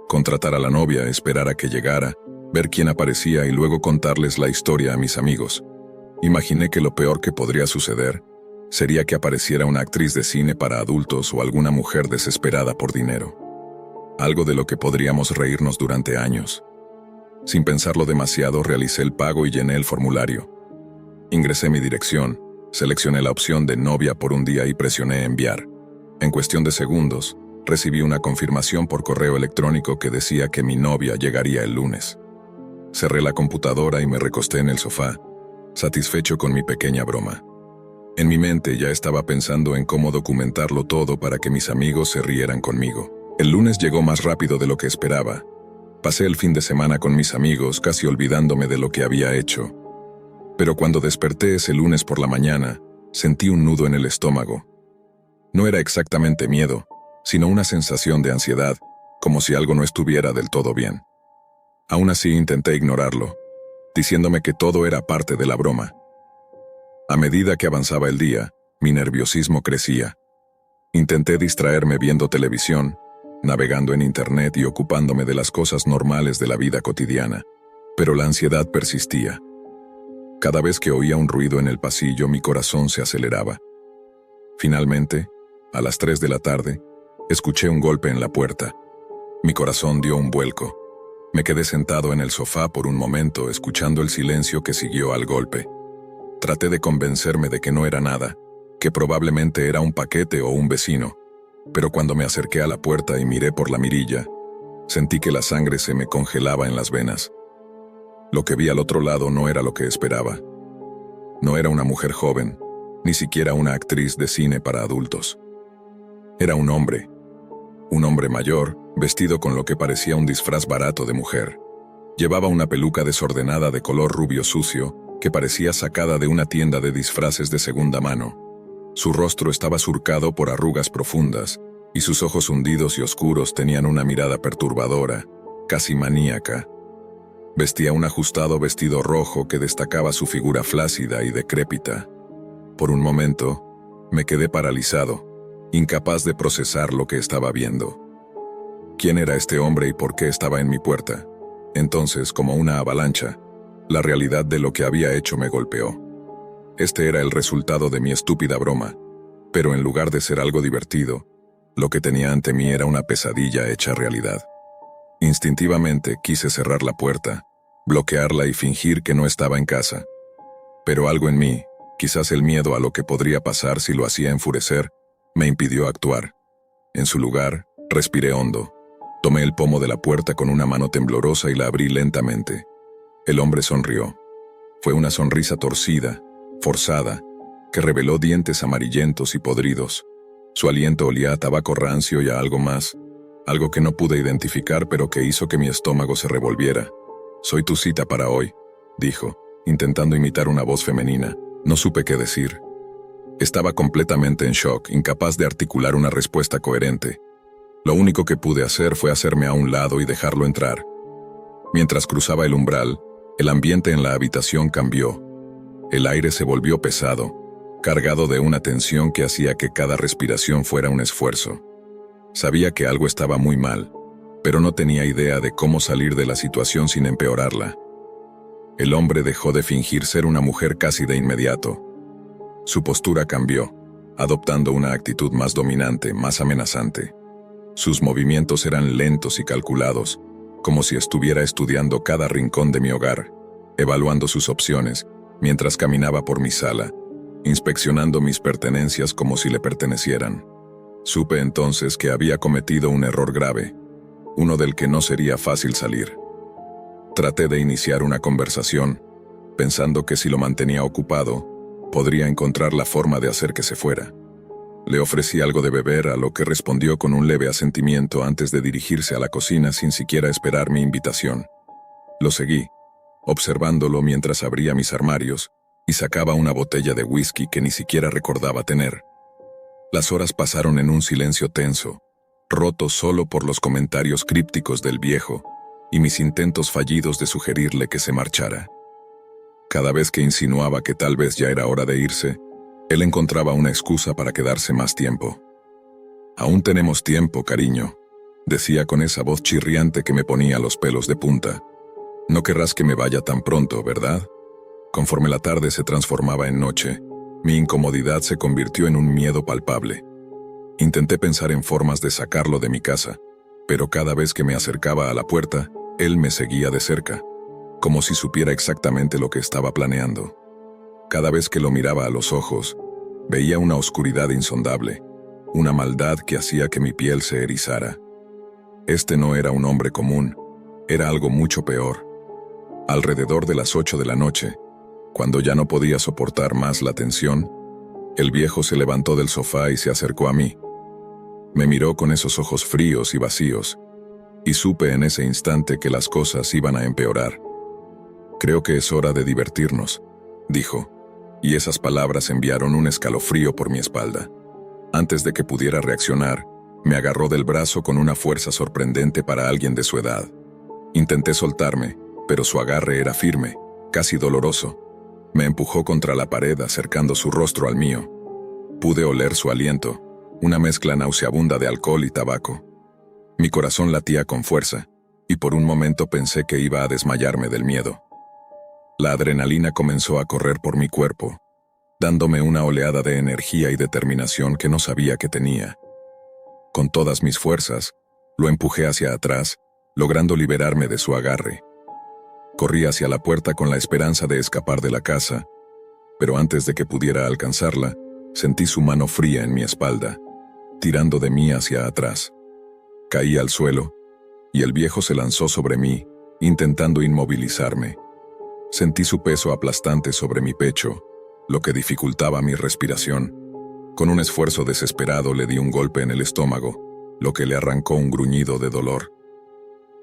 contratar a la novia, esperar a que llegara, ver quién aparecía y luego contarles la historia a mis amigos. Imaginé que lo peor que podría suceder sería que apareciera una actriz de cine para adultos o alguna mujer desesperada por dinero. Algo de lo que podríamos reírnos durante años. Sin pensarlo demasiado, realicé el pago y llené el formulario. Ingresé mi dirección, seleccioné la opción de novia por un día y presioné enviar. En cuestión de segundos, recibí una confirmación por correo electrónico que decía que mi novia llegaría el lunes. Cerré la computadora y me recosté en el sofá, satisfecho con mi pequeña broma. En mi mente ya estaba pensando en cómo documentarlo todo para que mis amigos se rieran conmigo. El lunes llegó más rápido de lo que esperaba. Pasé el fin de semana con mis amigos, casi olvidándome de lo que había hecho. Pero cuando desperté ese lunes por la mañana, sentí un nudo en el estómago. No era exactamente miedo, sino una sensación de ansiedad, como si algo no estuviera del todo bien. Aún así intenté ignorarlo, diciéndome que todo era parte de la broma. A medida que avanzaba el día, mi nerviosismo crecía. Intenté distraerme viendo televisión, navegando en internet y ocupándome de las cosas normales de la vida cotidiana, pero la ansiedad persistía. Cada vez que oía un ruido en el pasillo, mi corazón se aceleraba. Finalmente, a las 3 de la tarde, escuché un golpe en la puerta. Mi corazón dio un vuelco. Me quedé sentado en el sofá por un momento, escuchando el silencio que siguió al golpe. Traté de convencerme de que no era nada, que probablemente era un paquete o un vecino, pero cuando me acerqué a la puerta y miré por la mirilla, sentí que la sangre se me congelaba en las venas. Lo que vi al otro lado no era lo que esperaba. No era una mujer joven, ni siquiera una actriz de cine para adultos. Era un hombre mayor, vestido con lo que parecía un disfraz barato de mujer. Llevaba una peluca desordenada de color rubio sucio, que parecía sacada de una tienda de disfraces de segunda mano. Su rostro estaba surcado por arrugas profundas, y sus ojos hundidos y oscuros tenían una mirada perturbadora, casi maníaca. Vestía un ajustado vestido rojo que destacaba su figura flácida y decrépita. Por un momento, me quedé paralizado, incapaz de procesar lo que estaba viendo. ¿Quién era este hombre y por qué estaba en mi puerta? Entonces, como una avalancha, la realidad de lo que había hecho me golpeó. Este era el resultado de mi estúpida broma, pero en lugar de ser algo divertido, lo que tenía ante mí era una pesadilla hecha realidad. Instintivamente quise cerrar la puerta, bloquearla y fingir que no estaba en casa. Pero algo en mí, quizás el miedo a lo que podría pasar si lo hacía enfurecer, me impidió actuar. En su lugar, respiré hondo. Tomé el pomo de la puerta con una mano temblorosa y la abrí lentamente. El hombre sonrió. Fue una sonrisa torcida, forzada, que reveló dientes amarillentos y podridos. Su aliento olía a tabaco rancio y a algo más, algo que no pude identificar pero que hizo que mi estómago se revolviera. «Soy tu cita para hoy», dijo, intentando imitar una voz femenina. No supe qué decir. Estaba completamente en shock, incapaz de articular una respuesta coherente. Lo único que pude hacer fue hacerme a un lado y dejarlo entrar. Mientras cruzaba el umbral, el ambiente en la habitación cambió. El aire se volvió pesado, cargado de una tensión que hacía que cada respiración fuera un esfuerzo. Sabía que algo estaba muy mal, pero no tenía idea de cómo salir de la situación sin empeorarla. El hombre dejó de fingir ser una mujer casi de inmediato. Su postura cambió, adoptando una actitud más dominante, más amenazante. Sus movimientos eran lentos y calculados, como si estuviera estudiando cada rincón de mi hogar, evaluando sus opciones, mientras caminaba por mi sala, inspeccionando mis pertenencias como si le pertenecieran. Supe entonces que había cometido un error grave. uno del que no sería fácil salir. Traté de iniciar una conversación, pensando que si lo mantenía ocupado, podría encontrar la forma de hacer que se fuera. Le ofrecí algo de beber, a lo que respondió con un leve asentimiento antes de dirigirse a la cocina sin siquiera esperar mi invitación. Lo seguí, observándolo mientras abría mis armarios y sacaba una botella de whisky que ni siquiera recordaba tener. Las horas pasaron en un silencio tenso, roto solo por los comentarios crípticos del viejo y mis intentos fallidos de sugerirle que se marchara. Cada vez que insinuaba que tal vez ya era hora de irse, él encontraba una excusa para quedarse más tiempo. «Aún tenemos tiempo, cariño», decía con esa voz chirriante que me ponía los pelos de punta. «No querrás que me vaya tan pronto, ¿verdad?» Conforme la tarde se transformaba en noche, mi incomodidad se convirtió en un miedo palpable. Intenté pensar en formas de sacarlo de mi casa, pero cada vez que me acercaba a la puerta, él me seguía de cerca, como si supiera exactamente lo que estaba planeando. Cada vez que lo miraba a los ojos, veía una oscuridad insondable, una maldad que hacía que mi piel se erizara. Este no era un hombre común, era algo mucho peor. Alrededor de las 8 de la noche, cuando ya no podía soportar más la tensión, el viejo se levantó del sofá y se acercó a mí. Me miró con esos ojos fríos y vacíos, y supe en ese instante que las cosas iban a empeorar. «Creo que es hora de divertirnos», dijo, y esas palabras enviaron un escalofrío por mi espalda. Antes de que pudiera reaccionar, me agarró del brazo con una fuerza sorprendente para alguien de su edad. Intenté soltarme, pero su agarre era firme, casi doloroso. Me empujó contra la pared acercando su rostro al mío. Pude oler su aliento, una mezcla nauseabunda de alcohol y tabaco. Mi corazón latía con fuerza, y por un momento pensé que iba a desmayarme del miedo. La adrenalina comenzó a correr por mi cuerpo, dándome una oleada de energía y determinación que no sabía que tenía. Con todas mis fuerzas, lo empujé hacia atrás, logrando liberarme de su agarre. Corrí hacia la puerta con la esperanza de escapar de la casa, pero antes de que pudiera alcanzarla, sentí su mano fría en mi espalda, tirando de mí hacia atrás. Caí al suelo, y el viejo se lanzó sobre mí, intentando inmovilizarme. Sentí su peso aplastante sobre mi pecho, lo que dificultaba mi respiración. Con un esfuerzo desesperado le di un golpe en el estómago, lo que le arrancó un gruñido de dolor.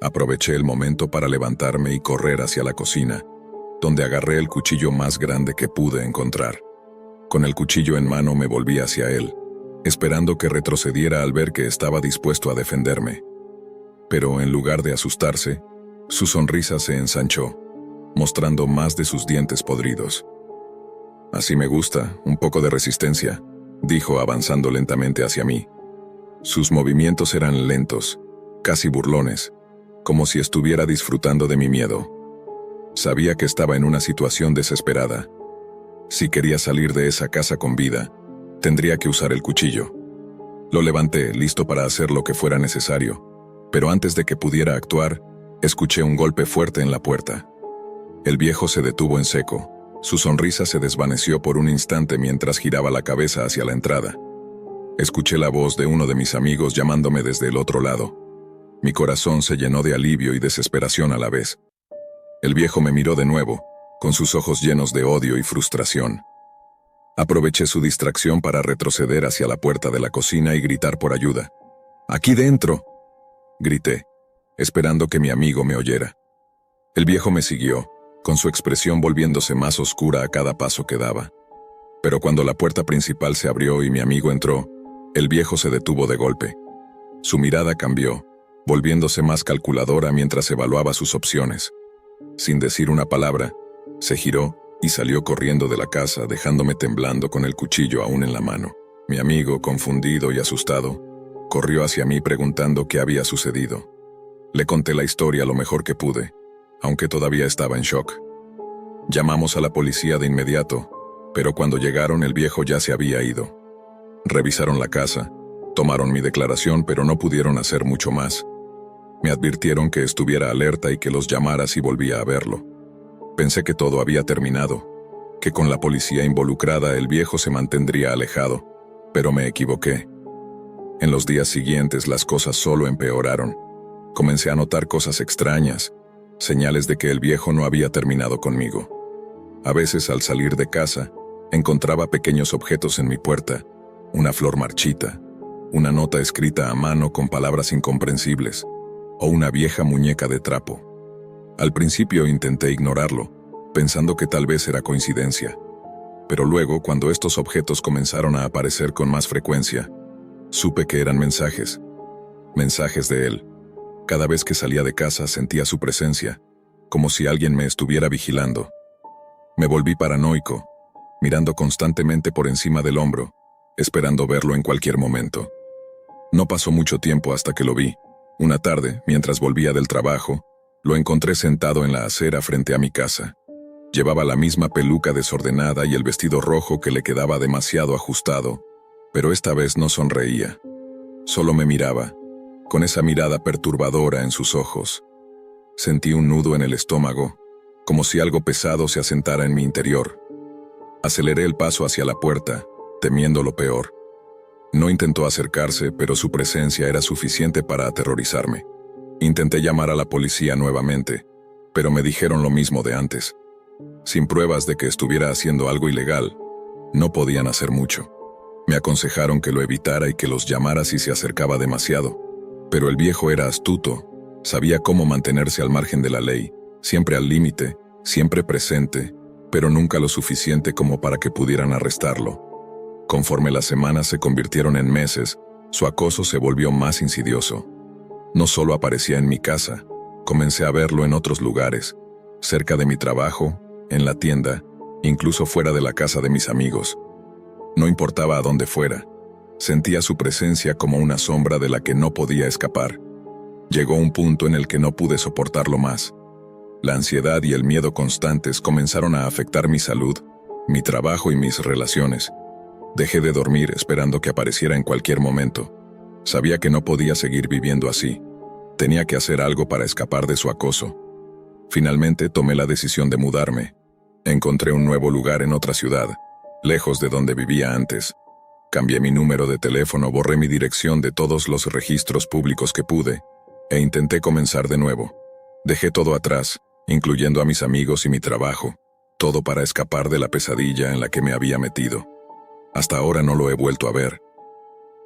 Aproveché el momento para levantarme y correr hacia la cocina, donde agarré el cuchillo más grande que pude encontrar. Con el cuchillo en mano me volví hacia él, esperando que retrocediera al ver que estaba dispuesto a defenderme. Pero en lugar de asustarse, su sonrisa se ensanchó, mostrando más de sus dientes podridos. «Así me gusta, un poco de resistencia», dijo avanzando lentamente hacia mí. Sus movimientos eran lentos, casi burlones, como si estuviera disfrutando de mi miedo. Sabía que estaba en una situación desesperada. Si quería salir de esa casa con vida, tendría que usar el cuchillo. Lo levanté, listo para hacer lo que fuera necesario, pero antes de que pudiera actuar, escuché un golpe fuerte en la puerta. El viejo se detuvo en seco. Su sonrisa se desvaneció por un instante mientras giraba la cabeza hacia la entrada. Escuché la voz de uno de mis amigos llamándome desde el otro lado. Mi corazón se llenó de alivio y desesperación a la vez. El viejo me miró de nuevo, con sus ojos llenos de odio y frustración. Aproveché su distracción para retroceder hacia la puerta de la cocina y gritar por ayuda. «¡Aquí dentro!», grité, esperando que mi amigo me oyera. El viejo me siguió, con su expresión volviéndose más oscura a cada paso que daba. Pero cuando la puerta principal se abrió y mi amigo entró, el viejo se detuvo de golpe. Su mirada cambió, volviéndose más calculadora mientras evaluaba sus opciones. Sin decir una palabra, se giró y salió corriendo de la casa, dejándome temblando con el cuchillo aún en la mano. Mi amigo, confundido y asustado, corrió hacia mí preguntando qué había sucedido. Le conté la historia lo mejor que pude, aunque todavía estaba en shock. Llamamos a la policía de inmediato, pero cuando llegaron el viejo ya se había ido. Revisaron la casa, tomaron mi declaración, pero no pudieron hacer mucho más. Me advirtieron que estuviera alerta y que los llamara si volvía a verlo. Pensé que todo había terminado, que con la policía involucrada el viejo se mantendría alejado, pero me equivoqué. En los días siguientes las cosas solo empeoraron. Comencé a notar cosas extrañas, señales de que el viejo no había terminado conmigo. A veces, al salir de casa, encontraba pequeños objetos en mi puerta, una flor marchita, una nota escrita a mano con palabras incomprensibles, o una vieja muñeca de trapo. Al principio intenté ignorarlo, pensando que tal vez era coincidencia. Pero luego, cuando estos objetos comenzaron a aparecer con más frecuencia, supe que eran mensajes. Mensajes de él. Cada vez que salía de casa sentía su presencia, como si alguien me estuviera vigilando. Me volví paranoico, mirando constantemente por encima del hombro, esperando verlo en cualquier momento. No pasó mucho tiempo hasta que lo vi. Una tarde, mientras volvía del trabajo, lo encontré sentado en la acera frente a mi casa. Llevaba la misma peluca desordenada y el vestido rojo que le quedaba demasiado ajustado, pero esta vez no sonreía. Solo me miraba, con esa mirada perturbadora en sus ojos. Sentí un nudo en el estómago, como si algo pesado se asentara en mi interior. Aceleré el paso hacia la puerta, temiendo lo peor. No intentó acercarse, pero su presencia era suficiente para aterrorizarme. Intenté llamar a la policía nuevamente, pero me dijeron lo mismo de antes. Sin pruebas de que estuviera haciendo algo ilegal, no podían hacer mucho. Me aconsejaron que lo evitara y que los llamara si se acercaba demasiado. Pero el viejo era astuto, sabía cómo mantenerse al margen de la ley, siempre al límite, siempre presente, pero nunca lo suficiente como para que pudieran arrestarlo. Conforme las semanas se convirtieron en meses, su acoso se volvió más insidioso. No solo aparecía en mi casa, comencé a verlo en otros lugares, cerca de mi trabajo, en la tienda, incluso fuera de la casa de mis amigos. No importaba a dónde fuera, sentía su presencia como una sombra de la que no podía escapar. Llegó un punto en el que no pude soportarlo más. La ansiedad y el miedo constantes comenzaron a afectar mi salud, mi trabajo y mis relaciones. Dejé de dormir esperando que apareciera en cualquier momento. Sabía que no podía seguir viviendo así. Tenía que hacer algo para escapar de su acoso. Finalmente tomé la decisión de mudarme. Encontré un nuevo lugar en otra ciudad, lejos de donde vivía antes. Cambié mi número de teléfono, borré mi dirección de todos los registros públicos que pude, e intenté comenzar de nuevo. Dejé todo atrás, incluyendo a mis amigos y mi trabajo, todo para escapar de la pesadilla en la que me había metido. Hasta ahora no lo he vuelto a ver.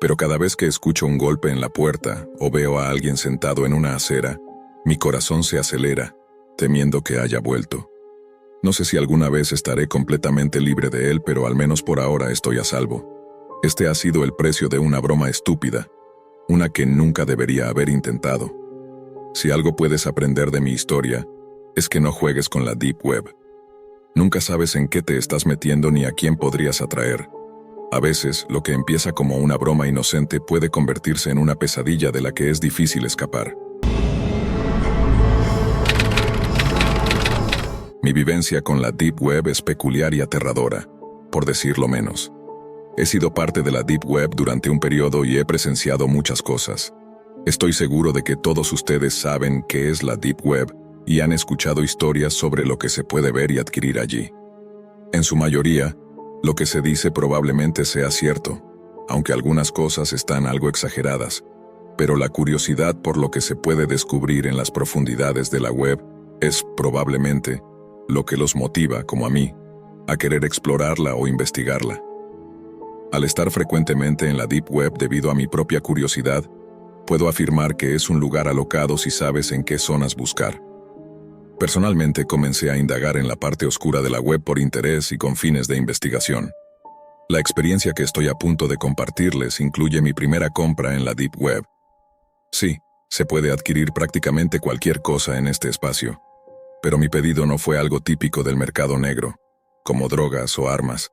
Pero cada vez que escucho un golpe en la puerta o veo a alguien sentado en una acera, mi corazón se acelera, temiendo que haya vuelto. No sé si alguna vez estaré completamente libre de él, pero al menos por ahora estoy a salvo. Este ha sido el precio de una broma estúpida, una que nunca debería haber intentado. Si algo puedes aprender de mi historia, es que no juegues con la Deep Web. Nunca sabes en qué te estás metiendo ni a quién podrías atraer. A veces, lo que empieza como una broma inocente puede convertirse en una pesadilla de la que es difícil escapar. Mi vivencia con la Deep Web es peculiar y aterradora, por decirlo menos. He sido parte de la Deep Web durante un periodo y he presenciado muchas cosas. Estoy seguro de que todos ustedes saben qué es la Deep Web y han escuchado historias sobre lo que se puede ver y adquirir allí. En su mayoría, lo que se dice probablemente sea cierto, aunque algunas cosas están algo exageradas, pero la curiosidad por lo que se puede descubrir en las profundidades de la web es, probablemente, lo que los motiva, como a mí, a querer explorarla o investigarla. Al estar frecuentemente en la Deep Web debido a mi propia curiosidad, puedo afirmar que es un lugar alocado si sabes en qué zonas buscar. Personalmente comencé a indagar en la parte oscura de la web por interés y con fines de investigación. La experiencia que estoy a punto de compartirles incluye mi primera compra en la Deep Web. Sí, se puede adquirir prácticamente cualquier cosa en este espacio, pero mi pedido no fue algo típico del mercado negro, como drogas o armas.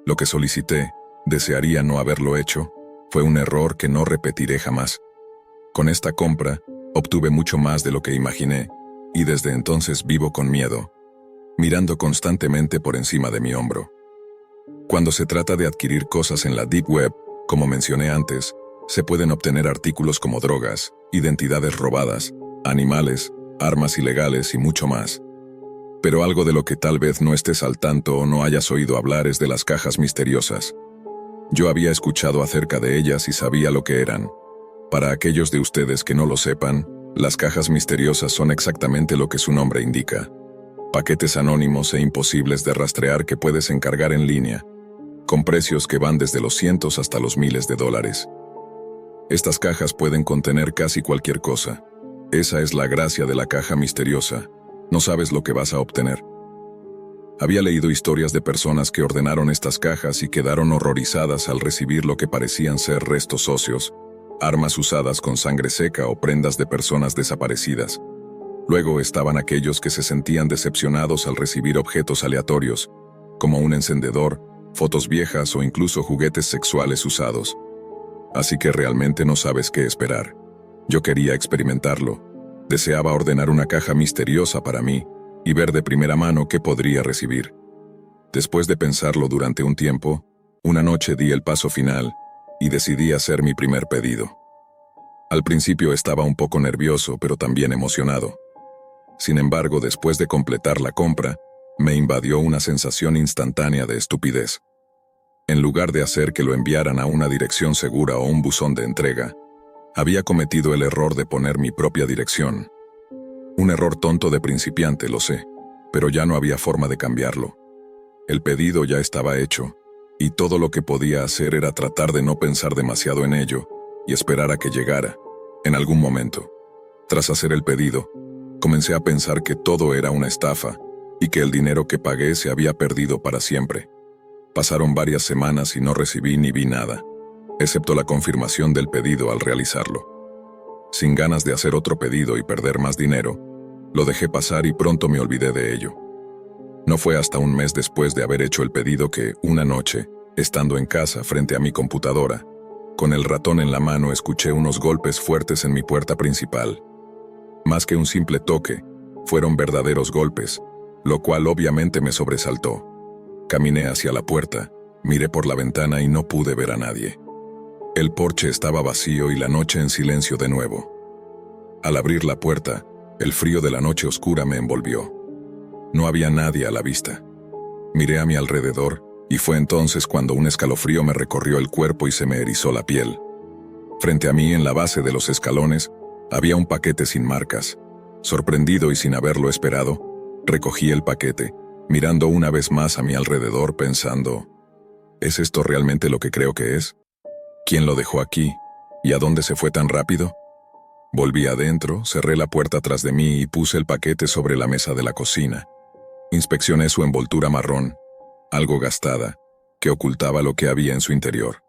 Lo que solicité, desearía no haberlo hecho, fue un error que no repetiré jamás. Con esta compra, obtuve mucho más de lo que imaginé, y desde entonces vivo con miedo, mirando constantemente por encima de mi hombro. Cuando se trata de adquirir cosas en la Deep Web, como mencioné antes, se pueden obtener artículos como drogas, identidades robadas, animales, armas ilegales y mucho más. Pero algo de lo que tal vez no estés al tanto o no hayas oído hablar es de las cajas misteriosas. Yo había escuchado acerca de ellas y sabía lo que eran. Para aquellos de ustedes que no lo sepan, Las cajas misteriosas son exactamente lo que su nombre indica. Paquetes anónimos e imposibles de rastrear que puedes encargar en línea, con precios que van desde los cientos hasta los miles de dólares. Estas cajas pueden contener casi cualquier cosa. Esa es la gracia de la caja misteriosa. No sabes lo que vas a obtener. Había leído historias de personas que ordenaron estas cajas y quedaron horrorizadas al recibir lo que parecían ser restos óseos, armas usadas con sangre seca o prendas de personas desaparecidas. Luego estaban aquellos que se sentían decepcionados al recibir objetos aleatorios, como un encendedor, fotos viejas o incluso juguetes sexuales usados. Así que realmente no sabes qué esperar. Yo quería experimentarlo. Deseaba ordenar una caja misteriosa para mí y ver de primera mano qué podría recibir. Después de pensarlo durante un tiempo, una noche di el paso final y decidí hacer mi primer pedido. Al principio estaba un poco nervioso, pero también emocionado. Sin embargo, después de completar la compra, me invadió una sensación instantánea de estupidez. En lugar de hacer que lo enviaran a una dirección segura o un buzón de entrega, había cometido el error de poner mi propia dirección. Un error tonto de principiante, lo sé, pero ya no había forma de cambiarlo. El pedido ya estaba hecho, y todo lo que podía hacer era tratar de no pensar demasiado en ello y esperar a que llegara, en algún momento. Tras hacer el pedido, comencé a pensar que todo era una estafa y que el dinero que pagué se había perdido para siempre. Pasaron varias semanas y no recibí ni vi nada, excepto la confirmación del pedido al realizarlo. Sin ganas de hacer otro pedido y perder más dinero, lo dejé pasar y pronto me olvidé de ello. No fue hasta un mes después de haber hecho el pedido que, una noche, estando en casa frente a mi computadora, con el ratón en la mano escuché unos golpes fuertes en mi puerta principal. Más que un simple toque, fueron verdaderos golpes, lo cual obviamente me sobresaltó. Caminé hacia la puerta, miré por la ventana y no pude ver a nadie. El porche estaba vacío y la noche en silencio de nuevo. Al abrir la puerta, el frío de la noche oscura me envolvió. No había nadie a la vista. Miré a mi alrededor y fue entonces cuando un escalofrío me recorrió el cuerpo y se me erizó la piel. Frente a mí, en la base de los escalones, había un paquete sin marcas. Sorprendido y sin haberlo esperado, recogí el paquete, mirando una vez más a mi alrededor pensando, ¿es esto realmente lo que creo que es? ¿Quién lo dejó aquí? ¿Y a dónde se fue tan rápido? Volví adentro, cerré la puerta tras de mí y puse el paquete sobre la mesa de la cocina. Inspeccioné su envoltura marrón, algo gastada, que ocultaba lo que había en su interior.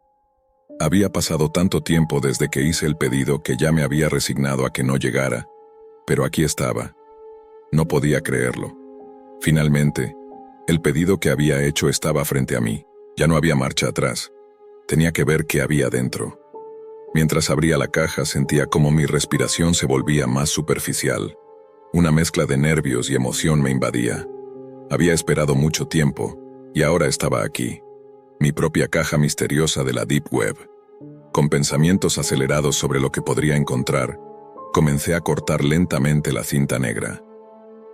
Había pasado tanto tiempo desde que hice el pedido que ya me había resignado a que no llegara, pero aquí estaba. No podía creerlo. Finalmente, el pedido que había hecho estaba frente a mí. Ya no había marcha atrás. Tenía que ver qué había dentro. Mientras abría la caja sentía como mi respiración se volvía más superficial. Una mezcla de nervios y emoción me invadía. Había esperado mucho tiempo, y ahora estaba aquí. Mi propia caja misteriosa de la Deep Web. Con pensamientos acelerados sobre lo que podría encontrar, comencé a cortar lentamente la cinta negra.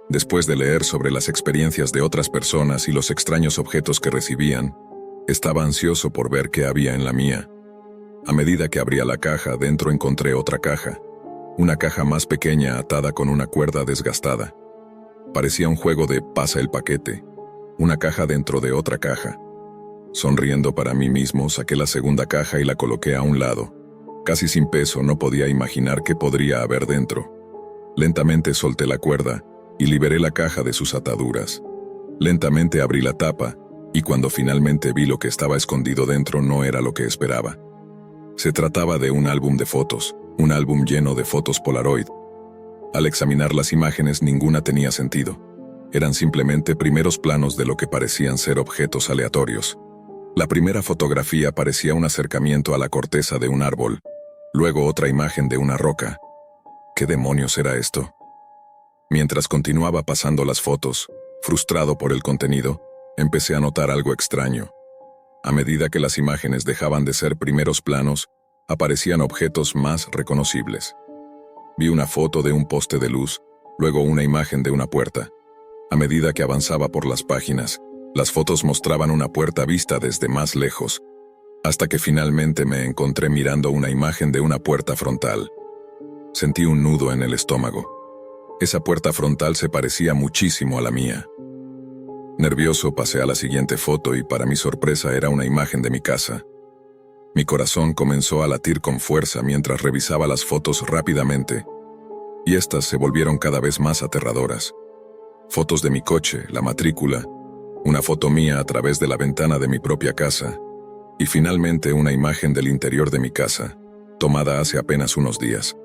Después de leer sobre las experiencias de otras personas y los extraños objetos que recibían, estaba ansioso por ver qué había en la mía. A medida que abría la caja, dentro encontré otra caja. Una caja más pequeña atada con una cuerda desgastada. Parecía un juego de pasa el paquete. Una caja dentro de otra caja. Sonriendo para mí mismo, saqué la segunda caja y la coloqué a un lado. Casi sin peso, no podía imaginar qué podría haber dentro. Lentamente solté la cuerda y liberé la caja de sus ataduras. Lentamente abrí la tapa, y cuando finalmente vi lo que estaba escondido dentro no era lo que esperaba. Se trataba de un álbum de fotos, un álbum lleno de fotos Polaroid. Al examinar las imágenes, ninguna tenía sentido. Eran simplemente primeros planos de lo que parecían ser objetos aleatorios. La primera fotografía parecía un acercamiento a la corteza de un árbol, luego otra imagen de una roca. ¿Qué demonios era esto? Mientras continuaba pasando las fotos, frustrado por el contenido, empecé a notar algo extraño. A medida que las imágenes dejaban de ser primeros planos, aparecían objetos más reconocibles. Vi una foto de un poste de luz, luego una imagen de una puerta. A medida que avanzaba por las páginas, las fotos mostraban una puerta vista desde más lejos, hasta que finalmente me encontré mirando una imagen de una puerta frontal. Sentí un nudo en el estómago. Esa puerta frontal se parecía muchísimo a la mía. Nervioso pasé a la siguiente foto y para mi sorpresa era una imagen de mi casa. Mi corazón comenzó a latir con fuerza mientras revisaba las fotos rápidamente, y estas se volvieron cada vez más aterradoras. Fotos de mi coche, la matrícula, una foto mía a través de la ventana de mi propia casa, y finalmente una imagen del interior de mi casa, tomada hace apenas unos días.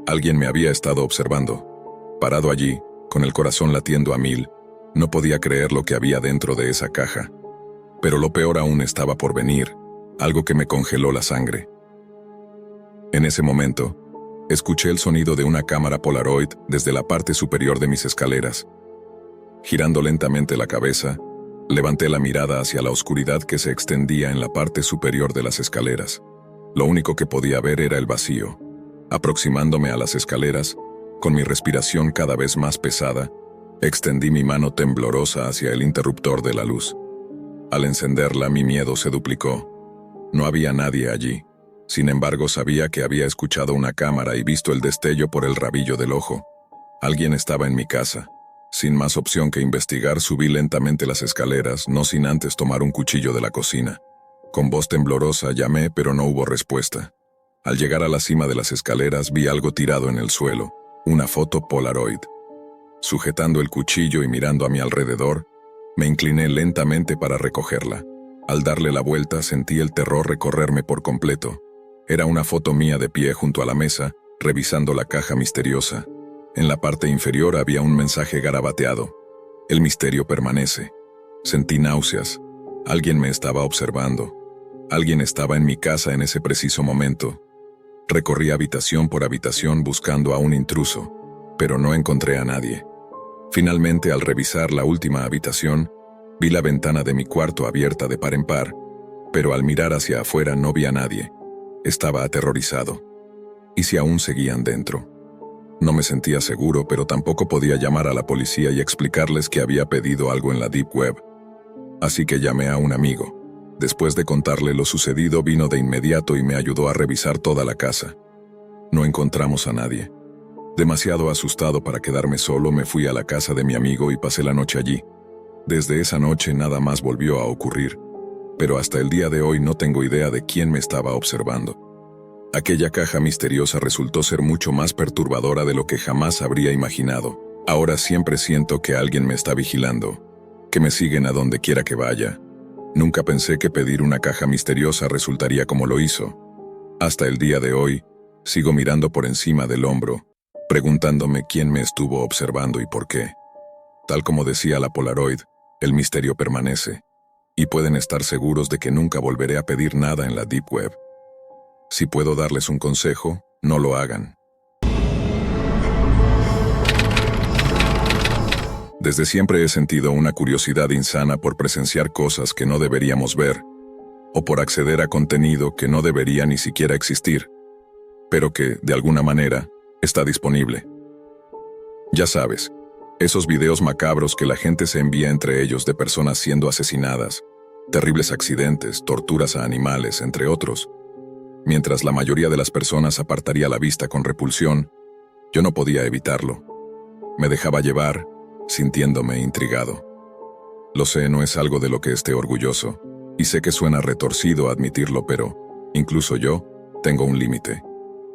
Alguien me había estado observando. Parado allí, con el corazón latiendo a 1000, no podía creer lo que había dentro de esa caja. Pero lo peor aún estaba por venir, algo que me congeló la sangre. En ese momento, escuché el sonido de una cámara Polaroid desde la parte superior de mis escaleras. Girando lentamente la cabeza, levanté la mirada hacia la oscuridad que se extendía en la parte superior de las escaleras. Lo único que podía ver era el vacío. Aproximándome a las escaleras, con mi respiración cada vez más pesada, extendí mi mano temblorosa hacia el interruptor de la luz. Al encenderla, mi miedo se duplicó. No había nadie allí. Sin embargo, sabía que había escuchado una cámara y visto el destello por el rabillo del ojo. Alguien estaba en mi casa. Sin más opción que investigar, subí lentamente las escaleras, no sin antes tomar un cuchillo de la cocina. Con voz temblorosa llamé, pero no hubo respuesta. Al llegar a la cima de las escaleras, vi algo tirado en el suelo, una foto Polaroid. Sujetando el cuchillo y mirando a mi alrededor, me incliné lentamente para recogerla. Al darle la vuelta, sentí el terror recorrerme por completo. Era una foto mía de pie junto a la mesa, revisando la caja misteriosa. En la parte inferior había un mensaje garabateado. El misterio permanece. Sentí náuseas. Alguien me estaba observando. Alguien estaba en mi casa en ese preciso momento. Recorrí habitación por habitación buscando a un intruso, pero no encontré a nadie. Finalmente, al revisar la última habitación, vi la ventana de mi cuarto abierta de par en par, pero al mirar hacia afuera no vi a nadie. Estaba aterrorizado. ¿Y si aún seguían dentro? No me sentía seguro, pero tampoco podía llamar a la policía y explicarles que había pedido algo en la Deep Web. Así que llamé a un amigo. Después de contarle lo sucedido, vino de inmediato y me ayudó a revisar toda la casa. No encontramos a nadie. Demasiado asustado para quedarme solo, me fui a la casa de mi amigo y pasé la noche allí. Desde esa noche nada más volvió a ocurrir, pero hasta el día de hoy no tengo idea de quién me estaba observando. Aquella caja misteriosa resultó ser mucho más perturbadora de lo que jamás habría imaginado. Ahora siempre siento que alguien me está vigilando, que me siguen a donde quiera que vaya. Nunca pensé que pedir una caja misteriosa resultaría como lo hizo. Hasta el día de hoy, sigo mirando por encima del hombro, preguntándome quién me estuvo observando y por qué. Tal como decía la Polaroid, el misterio permanece, y pueden estar seguros de que nunca volveré a pedir nada en la Deep Web. Si puedo darles un consejo, no lo hagan. Desde siempre he sentido una curiosidad insana por presenciar cosas que no deberíamos ver, o por acceder a contenido que no debería ni siquiera existir, pero que, de alguna manera, está disponible. Ya sabes, esos videos macabros que la gente se envía entre ellos de personas siendo asesinadas, terribles accidentes, torturas a animales, entre otros. Mientras la mayoría de las personas apartaría la vista con repulsión, yo no podía evitarlo. Me dejaba llevar, sintiéndome intrigado. Lo sé, no es algo de lo que esté orgulloso, y sé que suena retorcido admitirlo, pero, incluso yo, tengo un límite.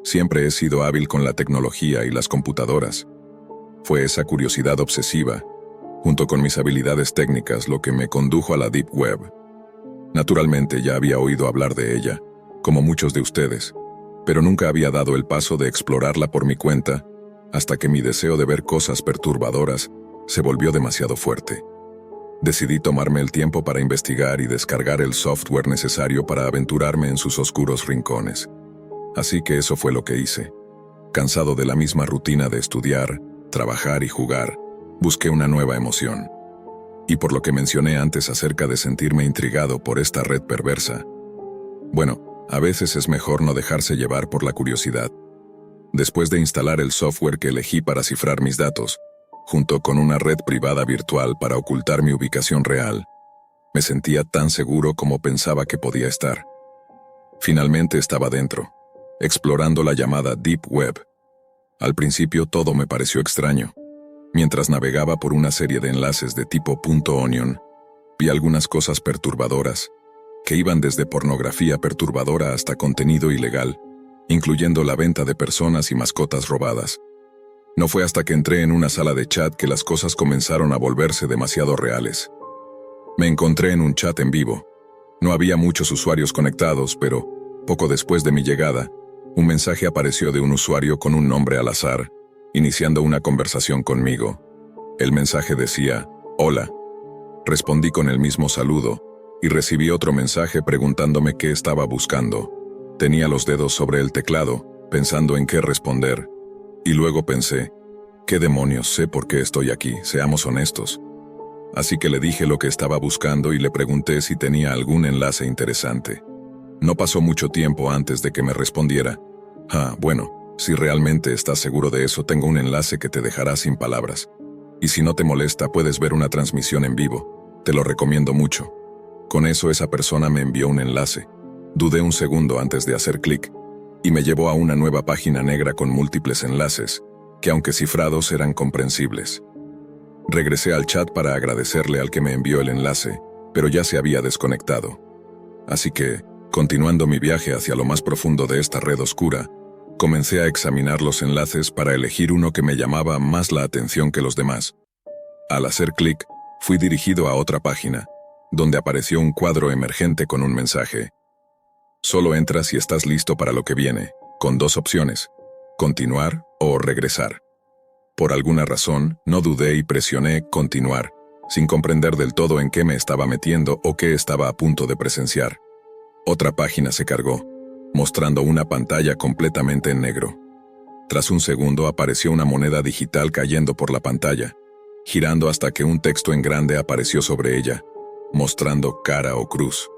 Siempre he sido hábil con la tecnología y las computadoras. Fue esa curiosidad obsesiva, junto con mis habilidades técnicas, lo que me condujo a la Deep Web. Naturalmente ya había oído hablar de ella, como muchos de ustedes, pero nunca había dado el paso de explorarla por mi cuenta, hasta que mi deseo de ver cosas perturbadoras se volvió demasiado fuerte. Decidí tomarme el tiempo para investigar y descargar el software necesario para aventurarme en sus oscuros rincones. Así que eso fue lo que hice. Cansado de la misma rutina de estudiar, trabajar y jugar, busqué una nueva emoción. Y por lo que mencioné antes acerca de sentirme intrigado por esta red perversa, bueno, a veces es mejor no dejarse llevar por la curiosidad. Después de instalar el software que elegí para cifrar mis datos, junto con una red privada virtual para ocultar mi ubicación real, me sentía tan seguro como pensaba que podía estar. Finalmente estaba dentro, explorando la llamada Deep Web. Al principio todo me pareció extraño. Mientras navegaba por una serie de enlaces de tipo .onion, vi algunas cosas perturbadoras, que iban desde pornografía perturbadora hasta contenido ilegal, incluyendo la venta de personas y mascotas robadas. No fue hasta que entré en una sala de chat que las cosas comenzaron a volverse demasiado reales. Me encontré en un chat en vivo. No había muchos usuarios conectados, pero, poco después de mi llegada, un mensaje apareció de un usuario con un nombre al azar, iniciando una conversación conmigo. El mensaje decía, «Hola». Respondí con el mismo saludo, y recibí otro mensaje preguntándome qué estaba buscando. Tenía los dedos sobre el teclado, pensando en qué responder. Y luego pensé, ¿qué demonios? Sé por qué estoy aquí, seamos honestos. Así que le dije lo que estaba buscando y le pregunté si tenía algún enlace interesante. No pasó mucho tiempo antes de que me respondiera. Bueno, si realmente estás seguro de eso, tengo un enlace que te dejará sin palabras. Y si no te molesta, puedes ver una transmisión en vivo. Te lo recomiendo mucho. Con eso esa persona me envió un enlace. Dudé un segundo antes de hacer clic, y me llevó a una nueva página negra con múltiples enlaces, que aunque cifrados eran comprensibles. Regresé al chat para agradecerle al que me envió el enlace, pero ya se había desconectado. Así que, continuando mi viaje hacia lo más profundo de esta red oscura, comencé a examinar los enlaces para elegir uno que me llamaba más la atención que los demás. Al hacer clic, fui dirigido a otra página, donde apareció un cuadro emergente con un mensaje. Solo entra si estás listo para lo que viene, con dos opciones, continuar o regresar. Por alguna razón, no dudé y presioné continuar, sin comprender del todo en qué me estaba metiendo o qué estaba a punto de presenciar. Otra página se cargó, mostrando una pantalla completamente en negro. Tras un segundo apareció una moneda digital cayendo por la pantalla, girando hasta que un texto en grande apareció sobre ella, mostrando cara o cruz.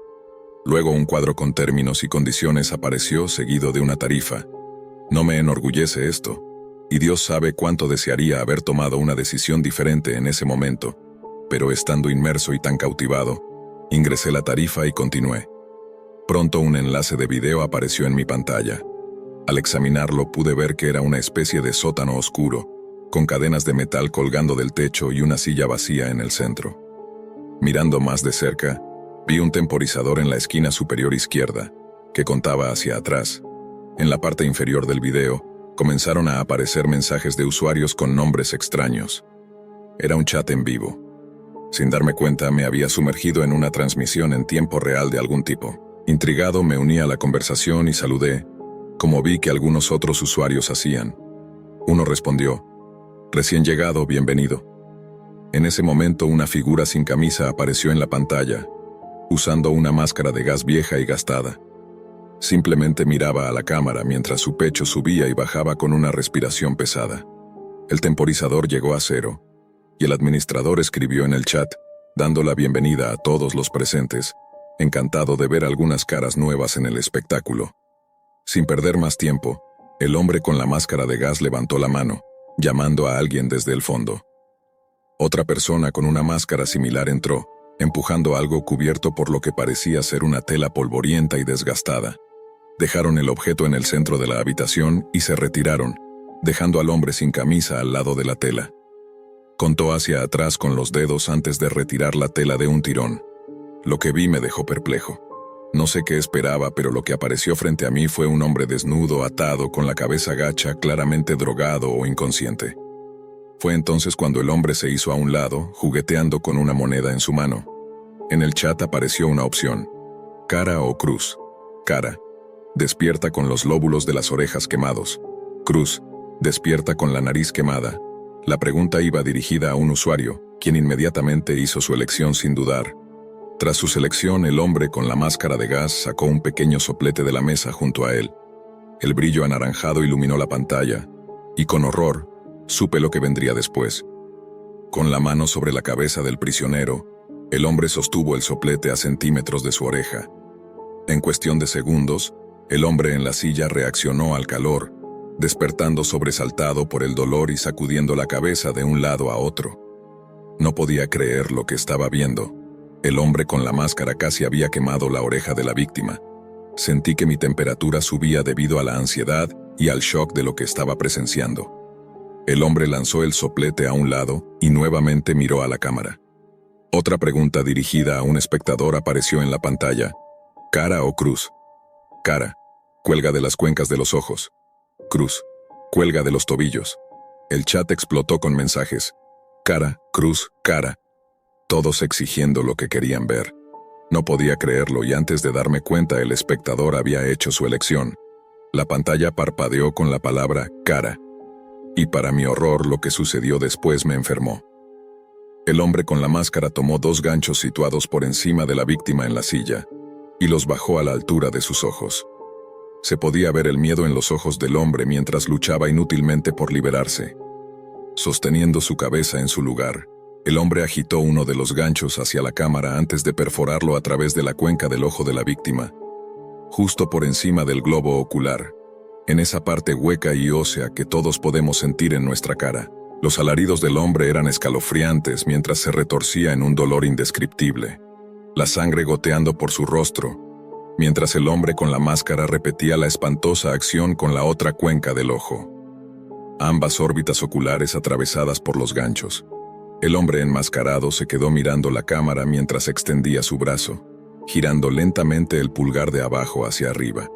Luego un cuadro con términos y condiciones apareció seguido de una tarifa. No me enorgullece esto, y Dios sabe cuánto desearía haber tomado una decisión diferente en ese momento, pero estando inmerso y tan cautivado, ingresé la tarifa y continué. Pronto un enlace de video apareció en mi pantalla. Al examinarlo pude ver que era una especie de sótano oscuro, con cadenas de metal colgando del techo y una silla vacía en el centro. Mirando más de cerca, vi un temporizador en la esquina superior izquierda, que contaba hacia atrás. En la parte inferior del video, comenzaron a aparecer mensajes de usuarios con nombres extraños. Era un chat en vivo. Sin darme cuenta, me había sumergido en una transmisión en tiempo real de algún tipo. Intrigado, me uní a la conversación y saludé, como vi que algunos otros usuarios hacían. Uno respondió, «Recién llegado, bienvenido». En ese momento, una figura sin camisa apareció en la pantalla, usando una máscara de gas vieja y gastada. Simplemente miraba a la cámara mientras su pecho subía y bajaba con una respiración pesada. El temporizador llegó a 0, y el administrador escribió en el chat, dando la bienvenida a todos los presentes, encantado de ver algunas caras nuevas en el espectáculo. Sin perder más tiempo, el hombre con la máscara de gas levantó la mano, llamando a alguien desde el fondo. Otra persona con una máscara similar entró, empujando algo cubierto por lo que parecía ser una tela polvorienta y desgastada. Dejaron el objeto en el centro de la habitación y se retiraron, dejando al hombre sin camisa al lado de la tela. Contó hacia atrás con los dedos antes de retirar la tela de un tirón. Lo que vi me dejó perplejo. No sé qué esperaba, pero lo que apareció frente a mí fue un hombre desnudo, atado, con la cabeza gacha, claramente drogado o inconsciente. Fue entonces cuando el hombre se hizo a un lado, jugueteando con una moneda en su mano. En el chat apareció una opción: cara o cruz. Cara: despierta con los lóbulos de las orejas quemados. Cruz: despierta con la nariz quemada. La pregunta iba dirigida a un usuario, quien inmediatamente hizo su elección sin dudar. Tras su selección, el hombre con la máscara de gas sacó un pequeño soplete de la mesa junto a él. El brillo anaranjado iluminó la pantalla, y con horror, supe lo que vendría después. Con la mano sobre la cabeza del prisionero, el hombre sostuvo el soplete a centímetros de su oreja. En cuestión de segundos, el hombre en la silla reaccionó al calor, despertando sobresaltado por el dolor y sacudiendo la cabeza de un lado a otro. No podía creer lo que estaba viendo. El hombre con la máscara casi había quemado la oreja de la víctima. Sentí que mi temperatura subía debido a la ansiedad y al shock de lo que estaba presenciando. El hombre lanzó el soplete a un lado y nuevamente miró a la cámara. Otra pregunta dirigida a un espectador apareció en la pantalla. ¿Cara o cruz? Cara. Cuelga de las cuencas de los ojos. Cruz. Cuelga de los tobillos. El chat explotó con mensajes. Cara, cruz, cara. Todos exigiendo lo que querían ver. No podía creerlo y antes de darme cuenta el espectador había hecho su elección. La pantalla parpadeó con la palabra cara. Y para mi horror lo que sucedió después me enfermó. El hombre con la máscara tomó 2 ganchos situados por encima de la víctima en la silla y los bajó a la altura de sus ojos. Se podía ver el miedo en los ojos del hombre mientras luchaba inútilmente por liberarse. Sosteniendo su cabeza en su lugar, el hombre agitó uno de los ganchos hacia la cámara antes de perforarlo a través de la cuenca del ojo de la víctima, justo por encima del globo ocular, en esa parte hueca y ósea que todos podemos sentir en nuestra cara. Los alaridos del hombre eran escalofriantes mientras se retorcía en un dolor indescriptible, la sangre goteando por su rostro, mientras el hombre con la máscara repetía la espantosa acción con la otra cuenca del ojo. Ambas órbitas oculares atravesadas por los ganchos. El hombre enmascarado se quedó mirando la cámara mientras extendía su brazo, girando lentamente el pulgar de abajo hacia arriba.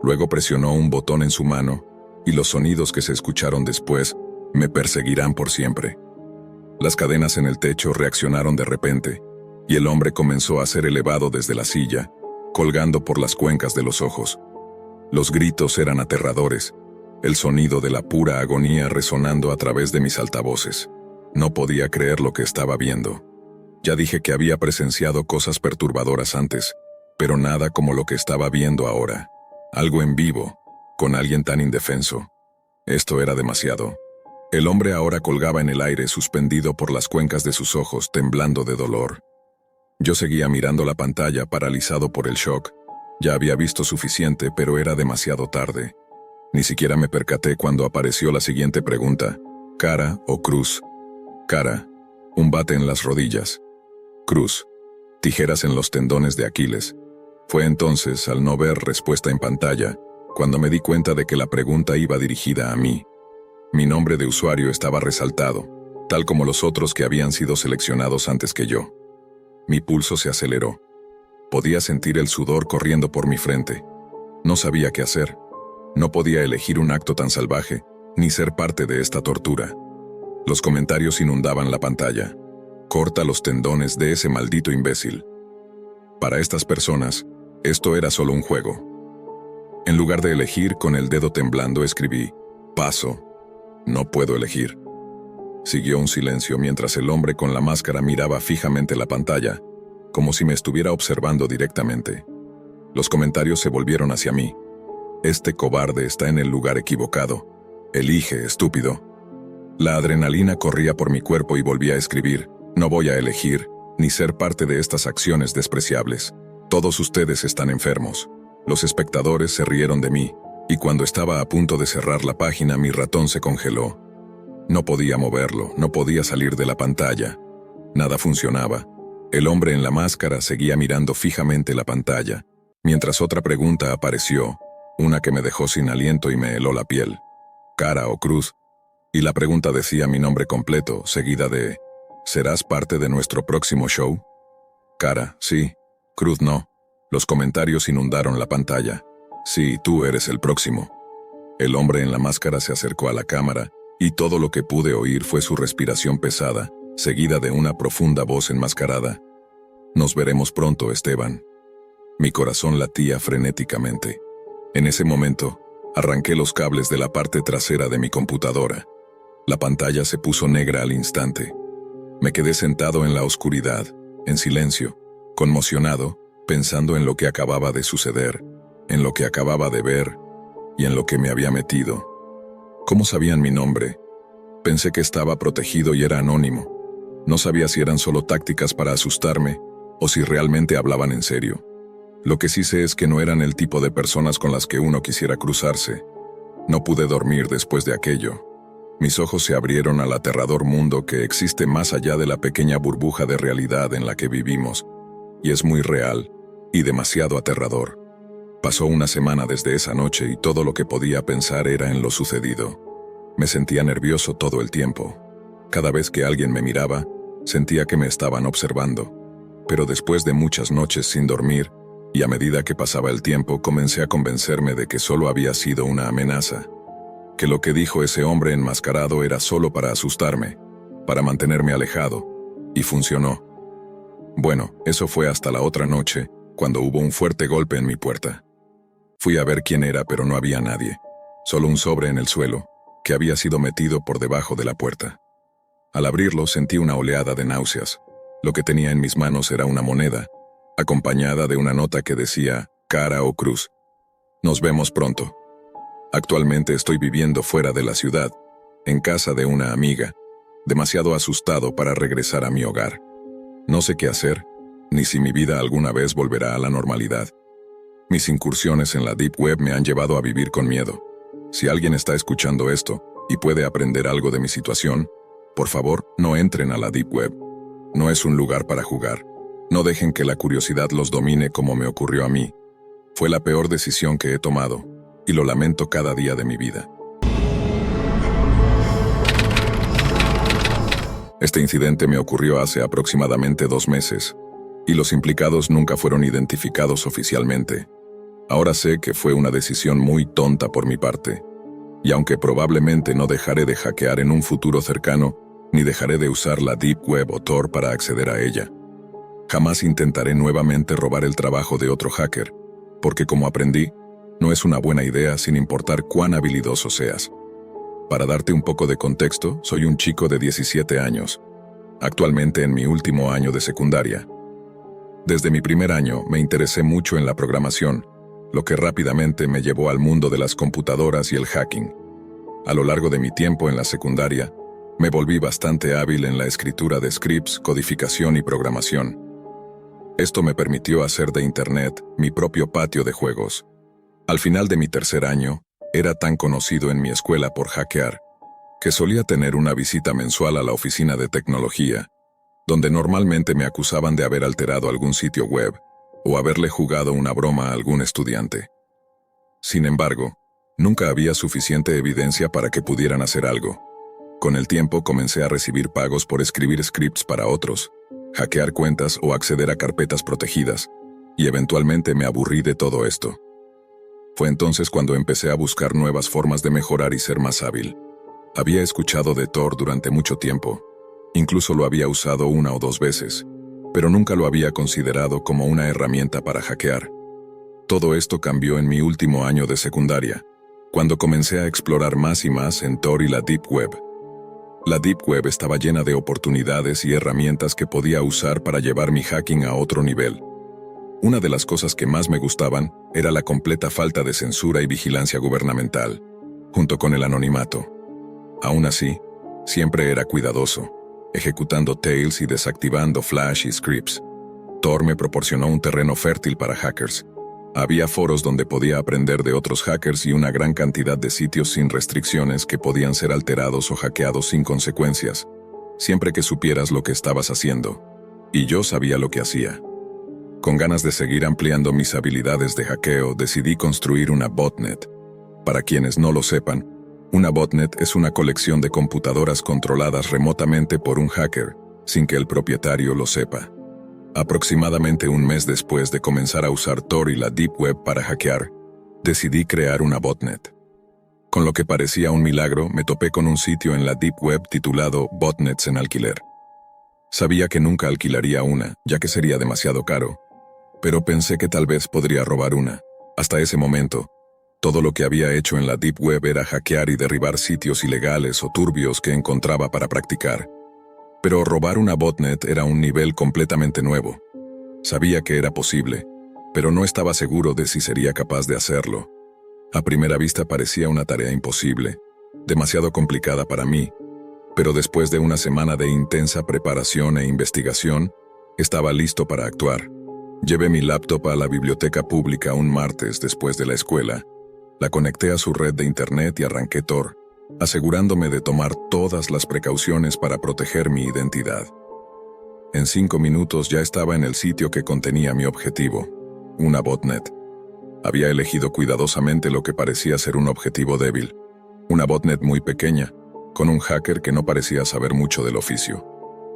Luego presionó un botón en su mano, y los sonidos que se escucharon después me perseguirán por siempre. Las cadenas en el techo reaccionaron de repente, y el hombre comenzó a ser elevado desde la silla, colgando por las cuencas de los ojos. Los gritos eran aterradores, el sonido de la pura agonía resonando a través de mis altavoces. No podía creer lo que estaba viendo. Ya dije que había presenciado cosas perturbadoras antes, pero nada como lo que estaba viendo ahora. Algo en vivo, con alguien tan indefenso. Esto era demasiado. El hombre ahora colgaba en el aire suspendido por las cuencas de sus ojos, temblando de dolor. Yo seguía mirando la pantalla paralizado por el shock. Ya había visto suficiente, pero era demasiado tarde. Ni siquiera me percaté cuando apareció la siguiente pregunta. ¿Cara o cruz? Cara. Un bate en las rodillas. Cruz. Tijeras en los tendones de Aquiles. Fue entonces, al no ver respuesta en pantalla, cuando me di cuenta de que la pregunta iba dirigida a mí. Mi nombre de usuario estaba resaltado, tal como los otros que habían sido seleccionados antes que yo. Mi pulso se aceleró. Podía sentir el sudor corriendo por mi frente. No sabía qué hacer. No podía elegir un acto tan salvaje, ni ser parte de esta tortura. Los comentarios inundaban la pantalla. Corta los tendones de ese maldito imbécil. Para estas personas, esto era solo un juego. En lugar de elegir, con el dedo temblando escribí, paso. No puedo elegir. Siguió un silencio mientras el hombre con la máscara miraba fijamente la pantalla, como si me estuviera observando directamente. Los comentarios se volvieron hacia mí. Este cobarde está en el lugar equivocado. Elige, estúpido. La adrenalina corría por mi cuerpo y volví a escribir, no voy a elegir, ni ser parte de estas acciones despreciables. Todos ustedes están enfermos. Los espectadores se rieron de mí, y cuando estaba a punto de cerrar la página mi ratón se congeló. No podía moverlo, no podía salir de la pantalla. Nada funcionaba. El hombre en la máscara seguía mirando fijamente la pantalla, mientras otra pregunta apareció, una que me dejó sin aliento y me heló la piel. ¿Cara o cruz? Y la pregunta decía mi nombre completo, seguida de ¿serás parte de nuestro próximo show? Cara, sí. Cruz, no. Los comentarios inundaron la pantalla. Sí, tú eres el próximo. El hombre en la máscara se acercó a la cámara, y todo lo que pude oír fue su respiración pesada, seguida de una profunda voz enmascarada. Nos veremos pronto, Esteban. Mi corazón latía frenéticamente. En ese momento, arranqué los cables de la parte trasera de mi computadora. La pantalla se puso negra al instante. Me quedé sentado en la oscuridad, en silencio, conmocionado, pensando en lo que acababa de suceder, en lo que acababa de ver y en lo que me había metido. ¿Cómo sabían mi nombre? Pensé que estaba protegido y era anónimo. No sabía si eran solo tácticas para asustarme o si realmente hablaban en serio. Lo que sí sé es que no eran el tipo de personas con las que uno quisiera cruzarse. No pude dormir después de aquello. Mis ojos se abrieron al aterrador mundo que existe más allá de la pequeña burbuja de realidad en la que vivimos, y es muy real y demasiado aterrador. Pasó una semana desde esa noche y todo lo que podía pensar era en lo sucedido. Me sentía nervioso todo el tiempo. Cada vez que alguien me miraba, sentía que me estaban observando. Pero después de muchas noches sin dormir, y a medida que pasaba el tiempo, comencé a convencerme de que solo había sido una amenaza. Que lo que dijo ese hombre enmascarado era solo para asustarme, para mantenerme alejado, y funcionó. Bueno, eso fue hasta la otra noche, cuando hubo un fuerte golpe en mi puerta. Fui a ver quién era, pero no había nadie. Solo un sobre en el suelo, que había sido metido por debajo de la puerta. Al abrirlo sentí una oleada de náuseas. Lo que tenía en mis manos era una moneda, acompañada de una nota que decía, cara o cruz. Nos vemos pronto. Actualmente estoy viviendo fuera de la ciudad, en casa de una amiga, demasiado asustado para regresar a mi hogar. No sé qué hacer, ni si mi vida alguna vez volverá a la normalidad. Mis incursiones en la Deep Web me han llevado a vivir con miedo. Si alguien está escuchando esto y puede aprender algo de mi situación, por favor, no entren a la Deep Web. No es un lugar para jugar. No dejen que la curiosidad los domine como me ocurrió a mí. Fue la peor decisión que he tomado, y lo lamento cada día de mi vida. Este incidente me ocurrió hace aproximadamente 2 meses, y los implicados nunca fueron identificados oficialmente. Ahora sé que fue una decisión muy tonta por mi parte, y aunque probablemente no dejaré de hackear en un futuro cercano, ni dejaré de usar la Deep Web o Tor para acceder a ella. Jamás intentaré nuevamente robar el trabajo de otro hacker, porque como aprendí, no es una buena idea sin importar cuán habilidoso seas. Para darte un poco de contexto, soy un chico de 17 años, actualmente en mi último año de secundaria. Desde mi primer año me interesé mucho en la programación, lo que rápidamente me llevó al mundo de las computadoras y el hacking. A lo largo de mi tiempo en la secundaria, me volví bastante hábil en la escritura de scripts, codificación y programación. Esto me permitió hacer de Internet mi propio patio de juegos. Al final de mi tercer año, era tan conocido en mi escuela por hackear, que solía tener una visita mensual a la oficina de tecnología, donde normalmente me acusaban de haber alterado algún sitio web o haberle jugado una broma a algún estudiante. Sin embargo, nunca había suficiente evidencia para que pudieran hacer algo. Con el tiempo comencé a recibir pagos por escribir scripts para otros, hackear cuentas o acceder a carpetas protegidas, y eventualmente me aburrí de todo esto. Fue entonces cuando empecé a buscar nuevas formas de mejorar y ser más hábil. Había escuchado de Tor durante mucho tiempo, incluso lo había usado 1 o 2 veces, pero nunca lo había considerado como una herramienta para hackear. Todo esto cambió en mi último año de secundaria, cuando comencé a explorar más y más en Tor y la Deep Web. La Deep Web estaba llena de oportunidades y herramientas que podía usar para llevar mi hacking a otro nivel. Una de las cosas que más me gustaban era la completa falta de censura y vigilancia gubernamental, junto con el anonimato. Aún así, siempre era cuidadoso, ejecutando tails y desactivando flash y scripts. Tor me proporcionó un terreno fértil para hackers. Había foros donde podía aprender de otros hackers y una gran cantidad de sitios sin restricciones que podían ser alterados o hackeados sin consecuencias, siempre que supieras lo que estabas haciendo. Y yo sabía lo que hacía. Con ganas de seguir ampliando mis habilidades de hackeo, decidí construir una botnet. Para quienes no lo sepan, una botnet es una colección de computadoras controladas remotamente por un hacker, sin que el propietario lo sepa. Aproximadamente un mes después de comenzar a usar Tor y la Deep Web para hackear, decidí crear una botnet. Con lo que parecía un milagro, me topé con un sitio en la Deep Web titulado Botnets en alquiler. Sabía que nunca alquilaría una, ya que sería demasiado caro, pero pensé que tal vez podría robar una. Hasta ese momento, todo lo que había hecho en la Deep Web era hackear y derribar sitios ilegales o turbios que encontraba para practicar. Pero robar una botnet era un nivel completamente nuevo. Sabía que era posible, pero no estaba seguro de si sería capaz de hacerlo. A primera vista parecía una tarea imposible, demasiado complicada para mí, pero después de una semana de intensa preparación e investigación, estaba listo para actuar. Llevé mi laptop a la biblioteca pública un martes después de la escuela, la conecté a su red de internet y arranqué Tor, asegurándome de tomar todas las precauciones para proteger mi identidad. En 5 minutos ya estaba en el sitio que contenía mi objetivo, una botnet. Había elegido cuidadosamente lo que parecía ser un objetivo débil, una botnet muy pequeña, con un hacker que no parecía saber mucho del oficio.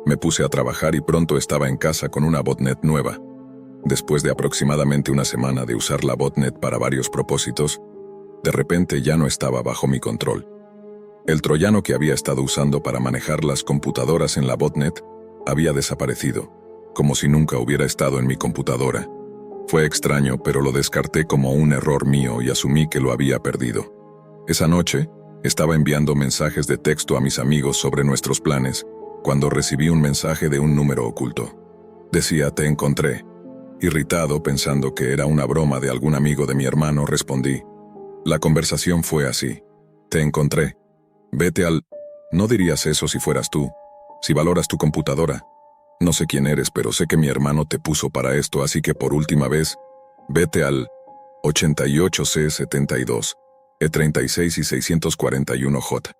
Me puse a trabajar y pronto estaba en casa con una botnet nueva. Después de aproximadamente una semana de usar la botnet para varios propósitos, de repente ya no estaba bajo mi control. El troyano que había estado usando para manejar las computadoras en la botnet había desaparecido, como si nunca hubiera estado en mi computadora. Fue extraño, pero lo descarté como un error mío y asumí que lo había perdido. Esa noche, estaba enviando mensajes de texto a mis amigos sobre nuestros planes, cuando recibí un mensaje de un número oculto. Decía, "Te encontré". Irritado, pensando que era una broma de algún amigo de mi hermano, respondí. La conversación fue así. "Te encontré. Vete al... No dirías eso si fueras tú. Si valoras tu computadora. No sé quién eres, pero sé que mi hermano te puso para esto, así que por última vez, vete al 88C72, E36 y 641J.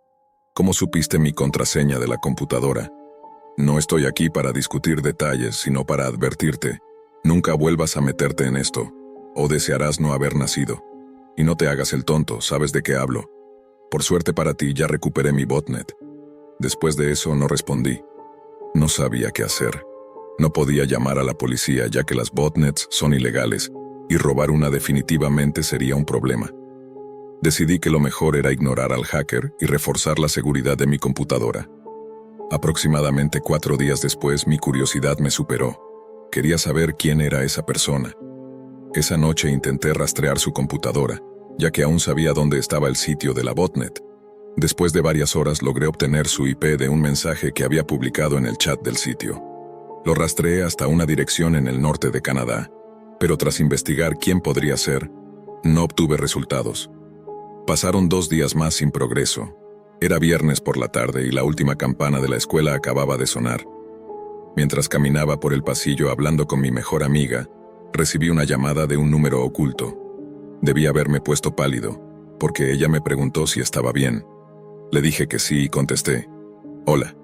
¿Cómo supiste mi contraseña de la computadora? No estoy aquí para discutir detalles, sino para advertirte. Nunca vuelvas a meterte en esto, o desearás no haber nacido. Y no te hagas el tonto, sabes de qué hablo. Por suerte para ti ya recuperé mi botnet". Después de eso no respondí. No sabía qué hacer. No podía llamar a la policía ya que las botnets son ilegales y robar una definitivamente sería un problema. Decidí que lo mejor era ignorar al hacker y reforzar la seguridad de mi computadora. Aproximadamente 4 días después mi curiosidad me superó. Quería saber quién era esa persona. Esa noche intenté rastrear su computadora, ya que aún sabía dónde estaba el sitio de la botnet. Después de varias horas logré obtener su IP de un mensaje que había publicado en el chat del sitio. Lo rastreé hasta una dirección en el norte de Canadá, pero tras investigar quién podría ser, no obtuve resultados. Pasaron 2 días más sin progreso. Era viernes por la tarde y la última campana de la escuela acababa de sonar. Mientras caminaba por el pasillo hablando con mi mejor amiga, recibí una llamada de un número oculto. Debí haberme puesto pálido, porque ella me preguntó si estaba bien. Le dije que sí y contesté, "Hola".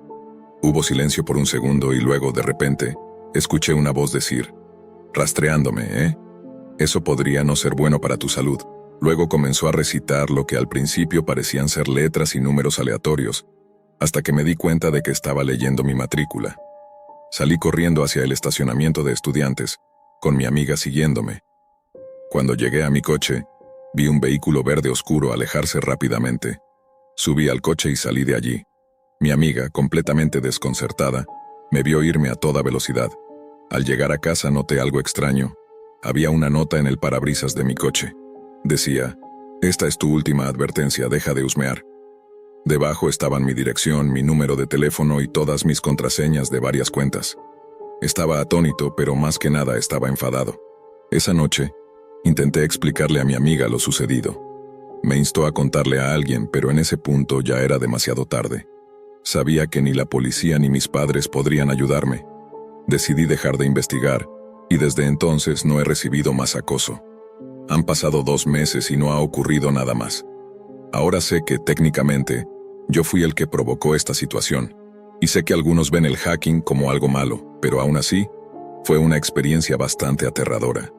Hubo silencio por un segundo y luego, de repente, escuché una voz decir, "Rastreándome, ¿eh? Eso podría no ser bueno para tu salud". Luego comenzó a recitar lo que al principio parecían ser letras y números aleatorios, hasta que me di cuenta de que estaba leyendo mi matrícula. Salí corriendo hacia el estacionamiento de estudiantes, con mi amiga siguiéndome. Cuando llegué a mi coche, vi un vehículo verde oscuro alejarse rápidamente. Subí al coche y salí de allí. Mi amiga, completamente desconcertada, me vio irme a toda velocidad. Al llegar a casa noté algo extraño. Había una nota en el parabrisas de mi coche. Decía, "Esta es tu última advertencia, deja de husmear". Debajo estaban mi dirección, mi número de teléfono y todas mis contraseñas de varias cuentas. Estaba atónito, pero más que nada estaba enfadado. Esa noche, intenté explicarle a mi amiga lo sucedido. Me instó a contarle a alguien, pero en ese punto ya era demasiado tarde. Sabía que ni la policía ni mis padres podrían ayudarme. Decidí dejar de investigar, y desde entonces no he recibido más acoso. Han pasado 2 meses y no ha ocurrido nada más. Ahora sé que, técnicamente, yo fui el que provocó esta situación, y sé que algunos ven el hacking como algo malo, pero aún así, fue una experiencia bastante aterradora.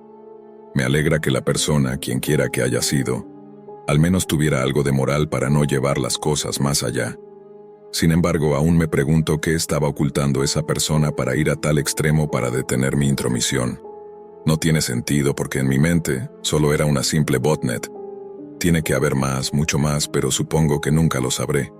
Me alegra que la persona, quien quiera que haya sido, al menos tuviera algo de moral para no llevar las cosas más allá. Sin embargo, aún me pregunto qué estaba ocultando esa persona para ir a tal extremo para detener mi intromisión. No tiene sentido porque en mi mente solo era una simple botnet. Tiene que haber más, mucho más, pero supongo que nunca lo sabré.